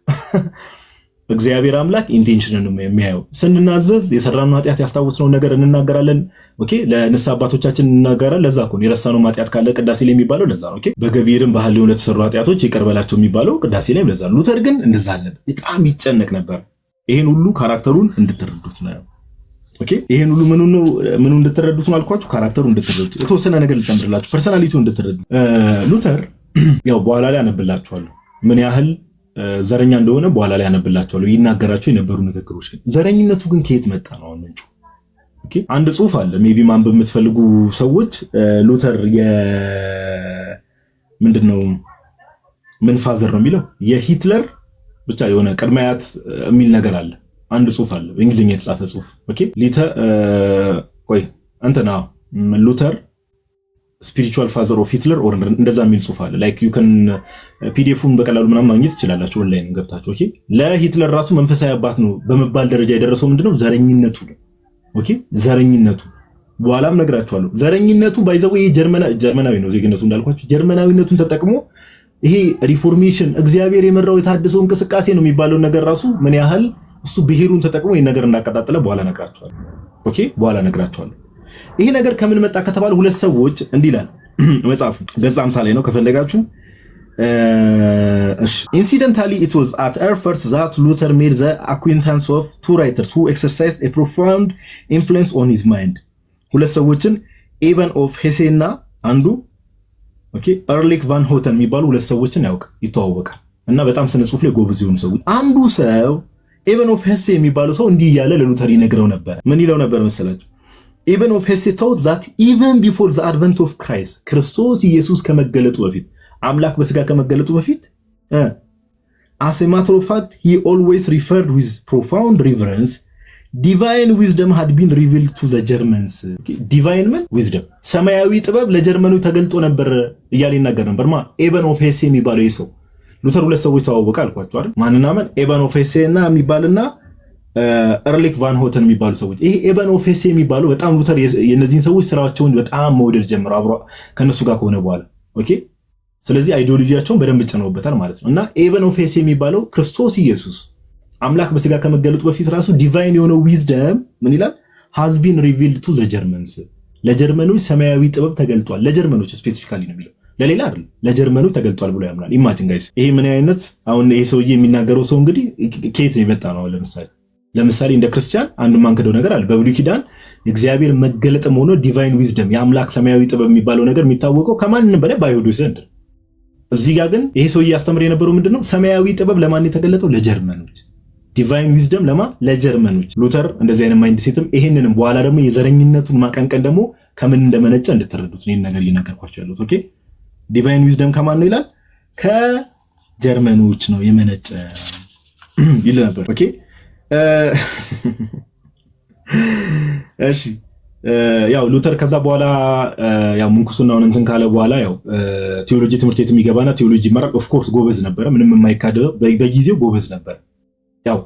እግዚአብሔር አምላክ ኢንቴንሽንን ነው የሚያየው። ስንናዘዝ የሰራነው ኃጢያት ያስታውስነው ነገር እንናገራለን። ኦኬ ለንስሐ አባቶቻችን እንናገራለን። ለዛ እኮ የረሳነው ኃጢያት ካለ ቅዳሴ ላይ የሚባለው ለዛ ነው። ኦኬ በገቢርም ባህል ላይ ለተሰሩ ኃጢያቶች ይቅር በላቸው የሚባለው ቅዳሴ ላይ ለዛ ነው። ሉተር ግን እንደዛ አለበት። በጣም ይጨነቅ ነበር። ይሄን ሁሉ ካራክተሩን እንድትረዱት ነው። ኦኬ ይሄን ሁሉ ምኑ እንድትረዱት ነው አልኳችሁ። ካራክተሩ እንድትረዱት የተወሰነ ነገር ልጨምርላችሁ፣ ፐርሰናሊቲው እንድትረዱ። ሉተር ያው በኋላ ላይ አነብላችኋለሁ ምን ያህል ዘረኛ እንደሆነ በኋላ ላይ አነብላችኋለሁ። ይናገራቸው የነበሩ ንግግሮች ግን ዘረኝነቱ ግን ከየት መጣ ነው ምንጩ? ኦኬ አንድ ጽሑፍ አለ ሜቢ ማንበብ የምትፈልጉ ሰዎች ሉተር ምንድነው ምን ፋዘር ነው የሚለው የሂትለር ብቻ የሆነ ቅድማያት የሚል ነገር አለ። አንድ ጽሑፍ አለ በእንግሊዝኛ የተጻፈ ጽሑፍ። ኦኬ ሉተር ስፒሪቹዋል ፋዘር ኦፍ ሂትለር ኦር እንደዛ የሚል ጽሑፍ አለ። ላይክ ዩ ካን ፒዲኤፉን በቀላሉ ምናምን ማግኘት ትችላላችሁ ኦንላይን ገብታችሁ። ኦኬ ለሂትለር ራሱ መንፈሳዊ አባት ነው በመባል ደረጃ የደረሰው ምንድነው? ዘረኝነቱ ነው። ኦኬ ዘረኝነቱ በኋላም ነግራችኋለሁ። ዘረኝነቱ ባይዘው ይሄ ጀርመናዊ ነው ዜግነቱ እንዳልኳችሁ። ጀርመናዊነቱን ተጠቅሞ ይሄ ሪፎርሜሽን እግዚአብሔር የመራው የታደሰ እንቅስቃሴ ነው የሚባለው ነገር ራሱ ምን ያህል እሱ ብሔሩን ተጠቅሞ ይሄን ነገር እንዳቀጣጠለ በኋላ ነግራችኋለሁ። ኦኬ በኋላ ነግራችኋለሁ። ይሄ ነገር ከምን መጣ ከተባለ ሁለት ሰዎች እንዲህ ይላል መጽሐፉ ገጽ 50 ላይ ነው ከፈለጋችሁ። Incidentally it was at Erfurt that Luther made the acquaintance of two writers who exercised a profound influence on his mind. ሁለት ሰዎችን ኤቨን ኦፍ ሄሴ እና አንዱ ኦኬ ኤርሊክ ቫን ሆተን የሚባሉ ሁለት ሰዎችን ይተዋወቃል እና በጣም ስነ ጽሑፍ ላይ ጎበዝ የሆኑ ሰዎች። አንዱ ሰው ኤቨን ኦፍ ሄሴ የሚባለው ሰው እንዲህ እያለ ለሉተር ይነግረው ነበር። ምን ይለው ነበር መሰላችሁ? Even of Hesse taught that even before the advent of Christ, ክርስቶስ ኢየሱስ ከመገለጡ በፊት አምላክ በስጋ ከመገለጡ በፊት as a matter of fact he always referred with profound reverence divine wisdom had been revealed to the Germans. divine wisdom ሰማያዊ ጥበብ ለጀርመኑ ተገልጦ ነበር እያለ ይናገር ነበር። ኤቨን ኦፍ ሄሴ የሚባለው ሰው ሉተር ሁለት ሰዎች ተዋወቀ አልኳችሁ አይደል? ማንና ማን? ኤቨን ኦፍ ሄሴ እና የሚባልና ኤርሊክ ቫን ሆተን የሚባሉ ሰዎች ይሄ ኤበን ኦፍ ሄሴ የሚባሉ በጣም ሉተር የነዚህን ሰዎች ስራቸውን በጣም መውደድ ጀምሮ አብሮ ከነሱ ጋር ከሆነ በኋላ ኦኬ። ስለዚህ አይዲዮሎጂያቸውን በደንብ ጭነውበታል ማለት ነው። እና ኤበን ኦፍ ሄሴ የሚባለው ክርስቶስ ኢየሱስ አምላክ በስጋ ከመገለጡ በፊት ራሱ ዲቫይን የሆነው ዊዝደም ምን ይላል? has been revealed to the Germans ለጀርመኖች ሰማያዊ ጥበብ ተገልጧል። ለጀርመኖች ስፔሲፊካሊ ነው የሚለው ለሌላ አይደለም፣ ለጀርመኖች ተገልጧል ብሎ ያምናል። ኢማጂን ጋይስ ይሄ ምን አይነት አሁን ይሄ ሰውዬ የሚናገረው ሰው እንግዲህ ከየት ነው የመጣ ነው? ለምሳሌ እንደ ክርስቲያን አንድ ማንከደው ነገር አለ። በብሉይ ኪዳን የእግዚአብሔር መገለጥም ሆኖ ዲቫይን ዊዝደም የአምላክ ሰማያዊ ጥበብ የሚባለው ነገር የሚታወቀው ከማንንም በላይ በአይሁዶች ዘንድ። እዚህ ጋር ግን ይሄ ሰውዬ ያስተምር የነበረው ምንድነው? ሰማያዊ ጥበብ ለማን የተገለጠው? ለጀርመኖች። ዲቫይን ዊዝደም ለጀርመኖች። ሉተር እንደዚህ አይነት ማይንድ ሴትም ይሄንንም በኋላ ደግሞ የዘረኝነቱን ማቀንቀን ደግሞ ከምን እንደመነጨ እንድትረዱት ነው ነገር እየነገርኳቸው ያለሁት። ኦኬ ዲቫይን ዊዝደም ከማን ነው ይላል? ከጀርመኖች ነው የመነጨ ይል ነበር። ኦኬ እሺ ያው ሉተር ከዛ በኋላ ያው ምንኩስናውን እንትን ካለ በኋላ ያው ቴዎሎጂ ትምህርት ቤት የሚገባና ቴዎሎጂ ይማራል። ኦፍ ኮርስ ጎበዝ ነበረ፣ ምንም የማይካደው በጊዜው ጎበዝ ነበረ። ያው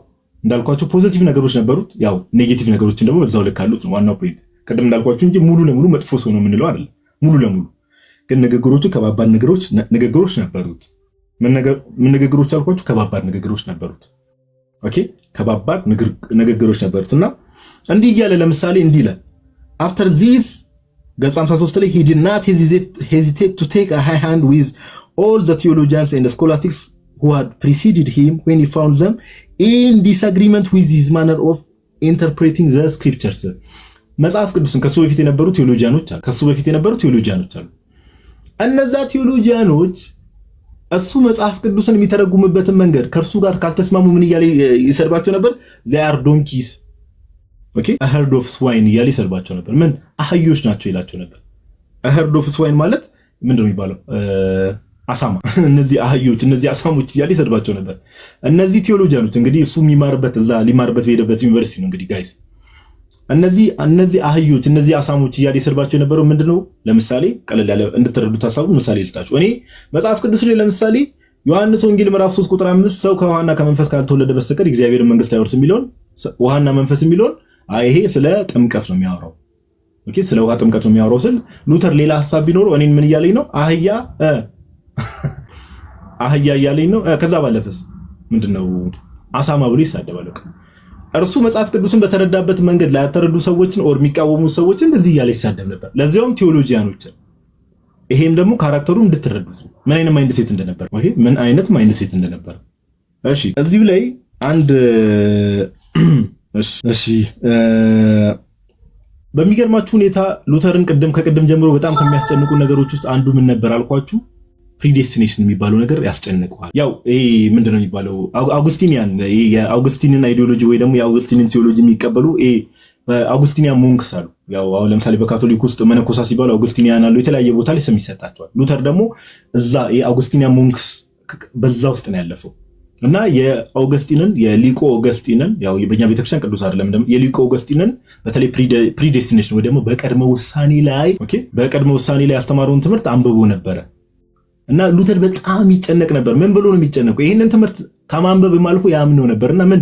እንዳልኳችሁ ፖዚቲቭ ነገሮች ነበሩት፣ ያው ኔጌቲቭ ነገሮችን ደግሞ በዛው ልክ አሉት ነው ዋናው ፖይንት። ቅድም እንዳልኳችሁ እንጂ ሙሉ ለሙሉ መጥፎ ሰው ነው የምንለው አይደለም። ሙሉ ለሙሉ ግን ንግግሮቹ ከባባድ ንግግሮች ነበሩት። ምን ንግግሮች አልኳችሁ? ከባባድ ንግግሮች ነበሩት። ኦኬ ከባባድ ንግግሮች ነበሩት እና እንዲህ እያለ ለምሳሌ እንዲህ ይላል after this ገጽ 53 ላይ he did not hesitate to take a high hand with all the theologians and the scholastics who had preceded him when he found them in disagreement with his manner of interpreting the scriptures። መጽሐፍ ቅዱስን ከሱ በፊት የነበሩ ቴዎሎጂያኖች አሉ። እነዛ ቴዎሎጂያኖች እሱ መጽሐፍ ቅዱስን የሚተረጉምበትን መንገድ ከእርሱ ጋር ካልተስማሙ ምን እያለ ይሰድባቸው ነበር? they are donkeys ኦኬ a herd of swine እያለ ይሰድባቸው ነበር። ምን አህዮች ናቸው ይላቸው ነበር። a herd of swine ማለት ምንድነው የሚባለው? አሳማ። እነዚህ አህዮች፣ እነዚህ አሳሞች እያለ ይሰድባቸው ነበር። እነዚህ ቴዎሎጂያኖች እንግዲህ እሱ የሚማርበት እዛ ሊማርበት በሄደበት ዩኒቨርሲቲ ነው እንግዲህ ጋይስ። እነዚህ አህዮች፣ እነዚህ አሳሞች እያለ ይሰድባቸው የነበረው ምንድነው? ለምሳሌ ቀለል ያለ እንድትረዱት ሐሳቡ ምሳሌ ልስጣችሁ። እኔ መጽሐፍ ቅዱስ ላይ ለምሳሌ ዮሐንስ ወንጌል ምዕራፍ 3 ቁጥር 5 ሰው ከውሃና ከመንፈስ ካልተወለደ በስተቀር እግዚአብሔርን መንግስት አይወርስም የሚለውን ውሃና መንፈስ የሚለውን ይሄ ስለ ጥምቀት ነው የሚያወራው። ኦኬ ስለ ውሃ ጥምቀት ነው የሚያወራው ስል ሉተር ሌላ ሐሳብ ቢኖረው እኔን ምን እያለኝ ነው? አህያ እያለኝ ነው። ከዛ ባለፈስ ምንድነው? አሳማ ብሎ ይሳደባል። እርሱ መጽሐፍ ቅዱስን በተረዳበት መንገድ ላይ ያተረዱ ሰዎችን ኦር የሚቃወሙ ሰዎችን እንደዚህ እያለ ይሳደብ ነበር፣ ለዚያውም ቴዎሎጂያኖችን። ይሄም ደግሞ ካራክተሩ እንድትረዱት ነው ምን አይነት ማይንድ ሴት እንደነበር። ኦኬ ምን አይነት ማይንድ ሴት እንደነበር። እሺ እዚሁ ላይ አንድ እሺ በሚገርማችሁ ሁኔታ ሉተርን ከቅድም ጀምሮ በጣም ከሚያስጨንቁ ነገሮች ውስጥ አንዱ ምን ነበር አልኳችሁ? ፕሪዴስቲኔሽን የሚባለው ነገር ያስጨንቀዋል። ያው ይሄ ምንድነው የሚባለው? አውጉስቲኒያን የአውጉስቲንን አይዲዮሎጂ ወይ ደግሞ የአውጉስቲንን ቴዎሎጂ የሚቀበሉ በአውጉስቲኒያን ሞንክስ አሉ። ያው አሁን ለምሳሌ በካቶሊክ ውስጥ መነኮሳ ሲባሉ አውጉስቲኒያን አሉ፣ የተለያየ ቦታ ላይ ስም ይሰጣቸዋል። ሉተር ደግሞ እዛ የአውጉስቲኒያን ሞንክስ በዛ ውስጥ ነው ያለፈው እና የሊቆ ኦገስቲንን ያው በእኛ ቤተክርስቲያን ቅዱስ አይደለም ደግሞ የሊቆ ኦገስቲንን በተለይ ፕሪዴስቲኔሽን ወይ ደግሞ በቀድመ ውሳኔ ላይ ያስተማረውን ትምህርት አንብቦ ነበረ እና ሉተር በጣም ይጨነቅ ነበር። ምን ብሎ ነው የሚጨነቀው? ይህንን ትምህርት ከማንበብ አልፎ ያምነው ነበርና ምን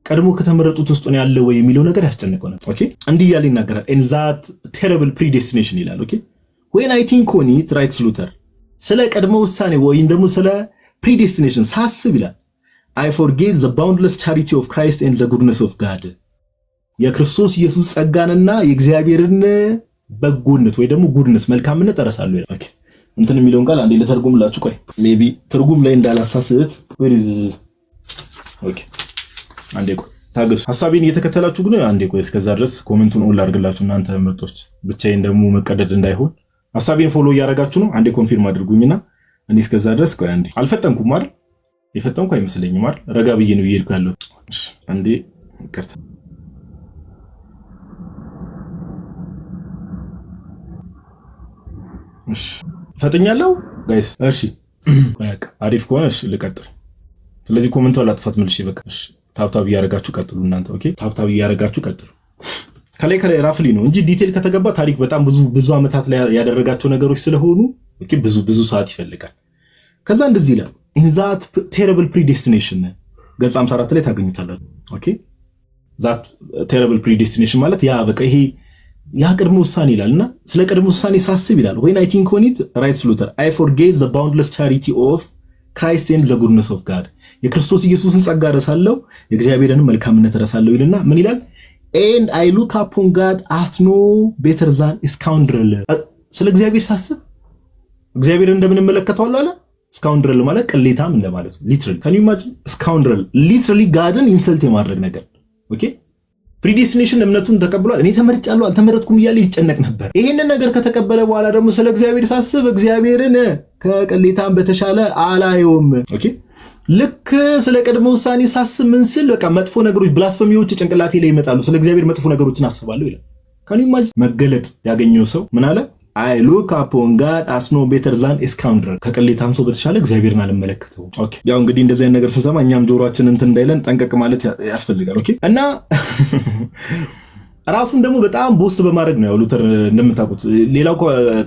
ቀድሞ ከተመረጡት ውስጥ ነው ያለው ወይ የሚለው ነገር ያስጨንቀው ነበር። ኦኬ እንዲህ እያለ ይናገራል። in that terrible predestination ይላል። ኦኬ when I think on it writes ሉተር ስለ ቀድሞ ውሳኔ ወይም ደግሞ ስለ predestination ሳስብ ይላል I forget the boundless charity of Christ and the goodness of God የክርስቶስ ኢየሱስ ጸጋንና የእግዚአብሔርን በጎነት ወይ ደግሞ ጉድነስ መልካምነት እረሳለሁ ይላል። ኦኬ እንትን የሚለውን ቃል አንዴ ልተርጉምላችሁ። ቆይ ሜቢ ትርጉም ላይ እንዳላሳስት ኦኬ አንዴ ቆይ ታገሱ። ሐሳቤን እየተከተላችሁ ግን አንዴ ቆይ እስከዛ ድረስ ኮሜንቱን ኦል አድርግላችሁ እናንተ ምርጦች፣ ብቻዬን ደግሞ መቀደድ እንዳይሆን ሐሳቤን ፎሎ እያደረጋችሁ ነው። አንዴ ኮንፊርም አድርጉኝና እኔ እስከዛ ድረስ ቆይ አንዴ አልፈጠንኩም አይደል? የፈጠንኩ አይመስለኝም አይደል? ረጋ ብዬ ነው እየሄድኩ ያለው። እሺ አንዴ ይቅርታ። እሺ ፈጥኛለሁ ጋይስ። እሺ በቃ አሪፍ ከሆነ እሺ ልቀጥል። ስለዚህ ኮሜንቱ አላጥፋት መልሽ። በቃ እሺ ታብታብ እያደረጋችሁ ቀጥሉ እናንተ። ኦኬ ታብታብ እያደረጋችሁ ቀጥሉ። ከላይ ራፍሊ ነው እንጂ ዲቴል ከተገባ ታሪክ በጣም ብዙ አመታት ላይ ያደረጋቸው ነገሮች ስለሆኑ ኦኬ ብዙ ሰዓት ይፈልጋል። ከዛ እንደዚህ ይላል in that terrible predestination ገጽ 54 ላይ ታገኙታላችሁ። ኦኬ that terrible predestination ማለት ያ በቃ ይሄ ያ ቅድመ ውሳኔ ይላልና ስለ ቅድመ ውሳኔ ሳስብ ይላል when I think on it writes Luther I forget the boundless charity of Christ and the goodness of God የክርስቶስ ኢየሱስን ጸጋ ረሳለው የእግዚአብሔርን መልካምነት ረሳለው ይልና ምን ይላል and I look upon God as no better than a scoundrel ስለ እግዚአብሔር ሳስብ እግዚአብሔር እንደምን መለከታው አለ scoundrel ማለት ቅሌታም እንደማለት ነው literally can you imagine scoundrel literally Godን ኢንሰልት የማድረግ ነገር ኦኬ ፕሪዲስቲኔሽን እምነቱን ተቀብሏል እኔ ተመርጫለሁ አልተመረጥኩም ይያል ይጨነቅ ነበር ይሄንን ነገር ከተቀበለ በኋላ ደግሞ ስለ እግዚአብሔር ሳስብ እግዚአብሔርን ከቅሌታም በተሻለ አላየውም ኦኬ ልክ ስለ ቀድሞ ውሳኔ ሳስብ ምን ስል በቃ መጥፎ ነገሮች ብላስፈሚዎች ጭንቅላቴ ላይ ይመጣሉ ስለ እግዚአብሔር መጥፎ ነገሮችን አስባለሁ ይላል ካን ዩ ኢማጂን መገለጥ ያገኘው ሰው ምን አለ I look upon God as no better than a scoundrel ከቅሌታም ሰው በተሻለ እግዚአብሔርን አልመለከተው ኦኬ ያው እንግዲህ እንደዚህ አይነት ነገር ስሰማ እኛም ጆሮአችን እንትን እንዳይለን ጠንቀቅ ማለት ያስፈልጋል ኦኬ እና ራሱን ደግሞ በጣም ቦስት በማድረግ ነው ያው ሉተር እንደምታውቁት ሌላው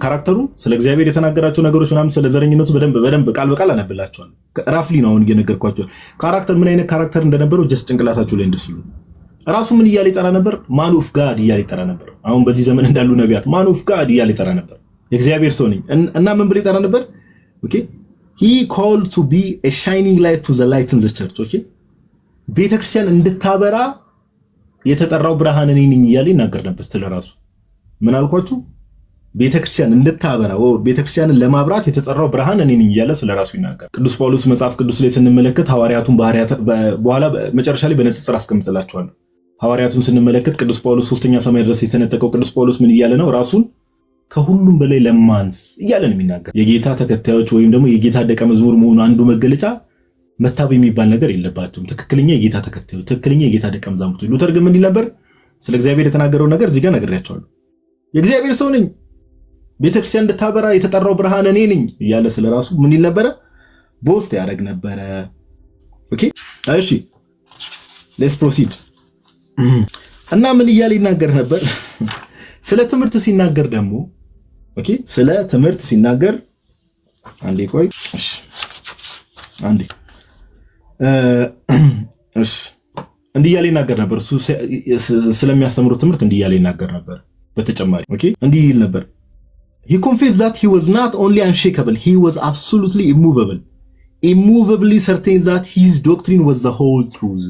ካራክተሩ ስለ እግዚአብሔር የተናገራቸው ነገሮች ምናምን ስለ ዘረኝነቱ በደንብ ቃል በቃል አነብላችኋለሁ ራፍሊ ነው አሁን እየነገርኳችሁ ካራክተር ምን አይነት ካራክተር እንደነበረው ጀስት ጭንቅላታችሁ ላይ እንደስሉ ራሱ ምን ይያል ይጠራ ነበር ማን ኦፍ ጋድ ይያል ይጠራ ነበር አሁን በዚህ ዘመን እንዳሉ ነቢያት ማን ኦፍ ጋድ ይያል ይጠራ ነበር የእግዚአብሔር ሰው ነኝ እና ምን ብለ ይጠራ ነበር ኦኬ he called to be a shining light to the light in the church ኦኬ ቤተክርስቲያን እንድታበራ የተጠራው ብርሃን እኔ ነኝ ይያል ይናገር ነበር ስለራሱ ምን አልኳችሁ ቤተክርስቲያን እንድታበራ ቤተክርስቲያንን ለማብራት የተጠራው ብርሃን እኔ ነኝ ይያለ ስለራሱ ይናገር ቅዱስ ጳውሎስ መጽሐፍ ቅዱስ ላይ ስንመለከት ሐዋርያቱን ባህሪያት በኋላ መጨረሻ ላይ በነጽጽር አስቀምጥላችኋለሁ ሐዋርያቱን ስንመለከት ቅዱስ ጳውሎስ ሶስተኛ ሰማይ ድረስ የተነጠቀው ቅዱስ ጳውሎስ ምን ይያለ ነው ራሱን ከሁሉም በላይ ለማንስ ይያለ ነው የሚናገር የጌታ ተከታዮች ወይም ደግሞ የጌታ ደቀ መዝሙር መሆኑ አንዱ መገለጫ መታበይ የሚባል ነገር የለባቸውም ትክክለኛ የጌታ ተከታዮች ትክክለኛ የጌታ ደቀ መዛሙርት ሉተር ግን ምን ይል ነበር ስለ እግዚአብሔር የተናገረው ነገር እዚህ ጋር ነግሬያቸዋለሁ የእግዚአብሔር ሰው ነኝ ቤተክርስቲያን እንድታበራ የተጠራው ብርሃን እኔ ነኝ ይያለ ስለራሱ ምን ይል ነበር ቦስት ያደርግ ነበር ኦኬ እሺ ሌትስ ፕሮሲድ እና ምን ይያል ይናገር ነበር ስለ ትምህርት ሲናገር ደግሞ ኦኬ ስለ ትምህርት ሲናገር አንዴ ቆይ እሺ አንዴ እሺ እንዲያል ይናገር ነበር እሱ ስለሚያስተምሩ ትምህርት እንዲያል ይናገር ነበር በተጨማሪ ኦኬ እንዲህ ይል ነበር he confessed that he was not only unshakable he was absolutely immovably certain that his doctrine was the whole truth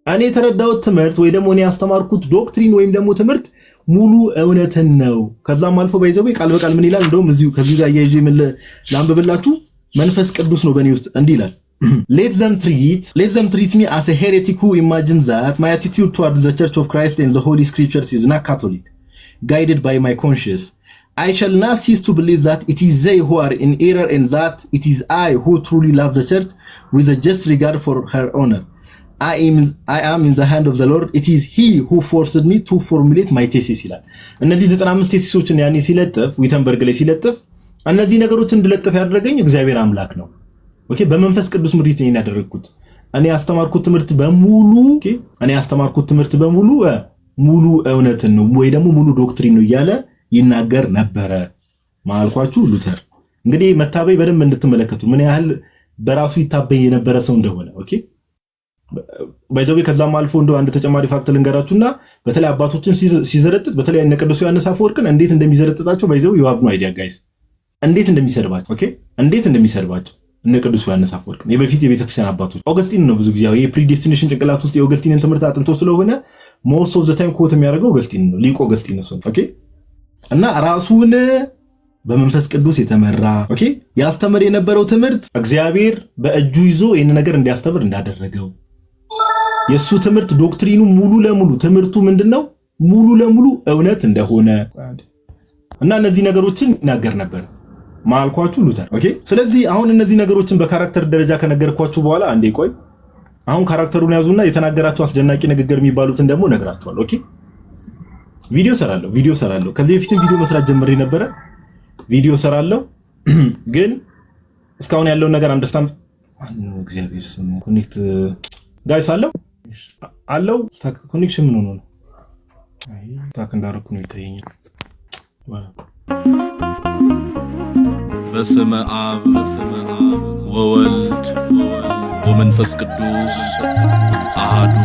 እኔ የተረዳሁት ትምህርት ወይ ደግሞ እኔ ያስተማርኩት ዶክትሪን ወይም ደግሞ ትምህርት ሙሉ እውነትን ነው ከዛም አልፎ ባይዘው ቃል በቃል ምን ይላል እንደውም እዚሁ ከዚህ ጋር ያይዤ ምን ላንብብላችሁ መንፈስ ቅዱስ ነው በእኔ ውስጥ እንዲህ ይላል let them treat me as a heretic who imagines that my attitude toward the Church of Christ and the Holy Scriptures is not Catholic guided by my conscience I shall not cease to believe that it is they who are in error and that it is I who truly love the church with a just regard for her honor I am in the hand of the Lord it is he who forced me to formulate my thesis ይላል እነዚህ 95 ቴሲሶችን ያኔ ሲለጥፍ ዊተንበርግ ላይ ሲለጥፍ እነዚህ ነገሮችን እንድለጥፍ ያደረገኝ እግዚአብሔር አምላክ ነው ኦኬ በመንፈስ ቅዱስ ምሪት ነው ያደረኩት እኔ ያስተማርኩት ትምህርት በሙሉ ሙሉ እውነትን ነው ወይ ደግሞ ሙሉ ዶክትሪን ነው ይያለ ይናገር ነበር ማልኳችሁ ሉተር እንግዲህ መታበይ በደንብ እንድትመለከቱ ምን ያህል በራሱ ይታበይ የነበረ ሰው እንደሆነ ኦኬ ባይዘው ከዛም አልፎ እንደው አንድ ተጨማሪ ፋክት ልንገራችሁና በተለይ አባቶችን ሲዘረጥጥ በተለይ እነ ቅዱስ ዮሐንስ አፈወርቅን እንዴት እንደሚዘረጥጣቸው ባይዘው you have no idea guys እንዴት እንደሚሰርባቸው ኦኬ እንዴት እንደሚሰርባቸው እነ ቅዱስ ዮሐንስ አፈወርቅን የበፊት የቤተክርስቲያን አባቶች ኦገስቲን ነው ብዙ ጊዜ ያው የፕሪዲስቲኔሽን ጭንቅላት ውስጥ የኦገስቲንን ትምህርት አጥንቶ ስለሆነ most of the time ኮት የሚያደርገው ኦገስቲን ነው ሊቅ ኦገስቲን ነው ኦኬ እና ራሱን በመንፈስ ቅዱስ የተመራ ኦኬ ያስተምር የነበረው ትምህርት እግዚአብሔር በእጁ ይዞ ይሄን ነገር እንዲያስተምር እንዳደረገው የሱ ትምህርት ዶክትሪኑ ሙሉ ለሙሉ ትምህርቱ ምንድነው ሙሉ ለሙሉ እውነት እንደሆነ እና እነዚህ ነገሮችን ይናገር ነበር ማልኳችሁ ሉተር ኦኬ ስለዚህ አሁን እነዚህ ነገሮችን በካራክተር ደረጃ ከነገርኳችሁ በኋላ አንዴ ቆይ አሁን ካራክተሩን ያዙና የተናገራችሁ አስደናቂ ንግግር የሚባሉትን ደግሞ ነግራችኋለሁ ኦኬ ቪዲዮ ሰራለሁ ከዚህ በፊትም ቪዲዮ መስራት ጀምሬ ነበር ቪዲዮ ሰራለሁ ግን እስካሁን ያለው ነገር አንደርስታንድ ማነው እግዚአብሔር ስም ኮኔክት ጋይስ አለው ስታክ ኮኔክሽን ምን ሆኖ ነው አይ ስታክ እንዳረኩ ነው ይታየኛል በስመ አብ ወወልድ ወመንፈስ ቅዱስ አሐዱ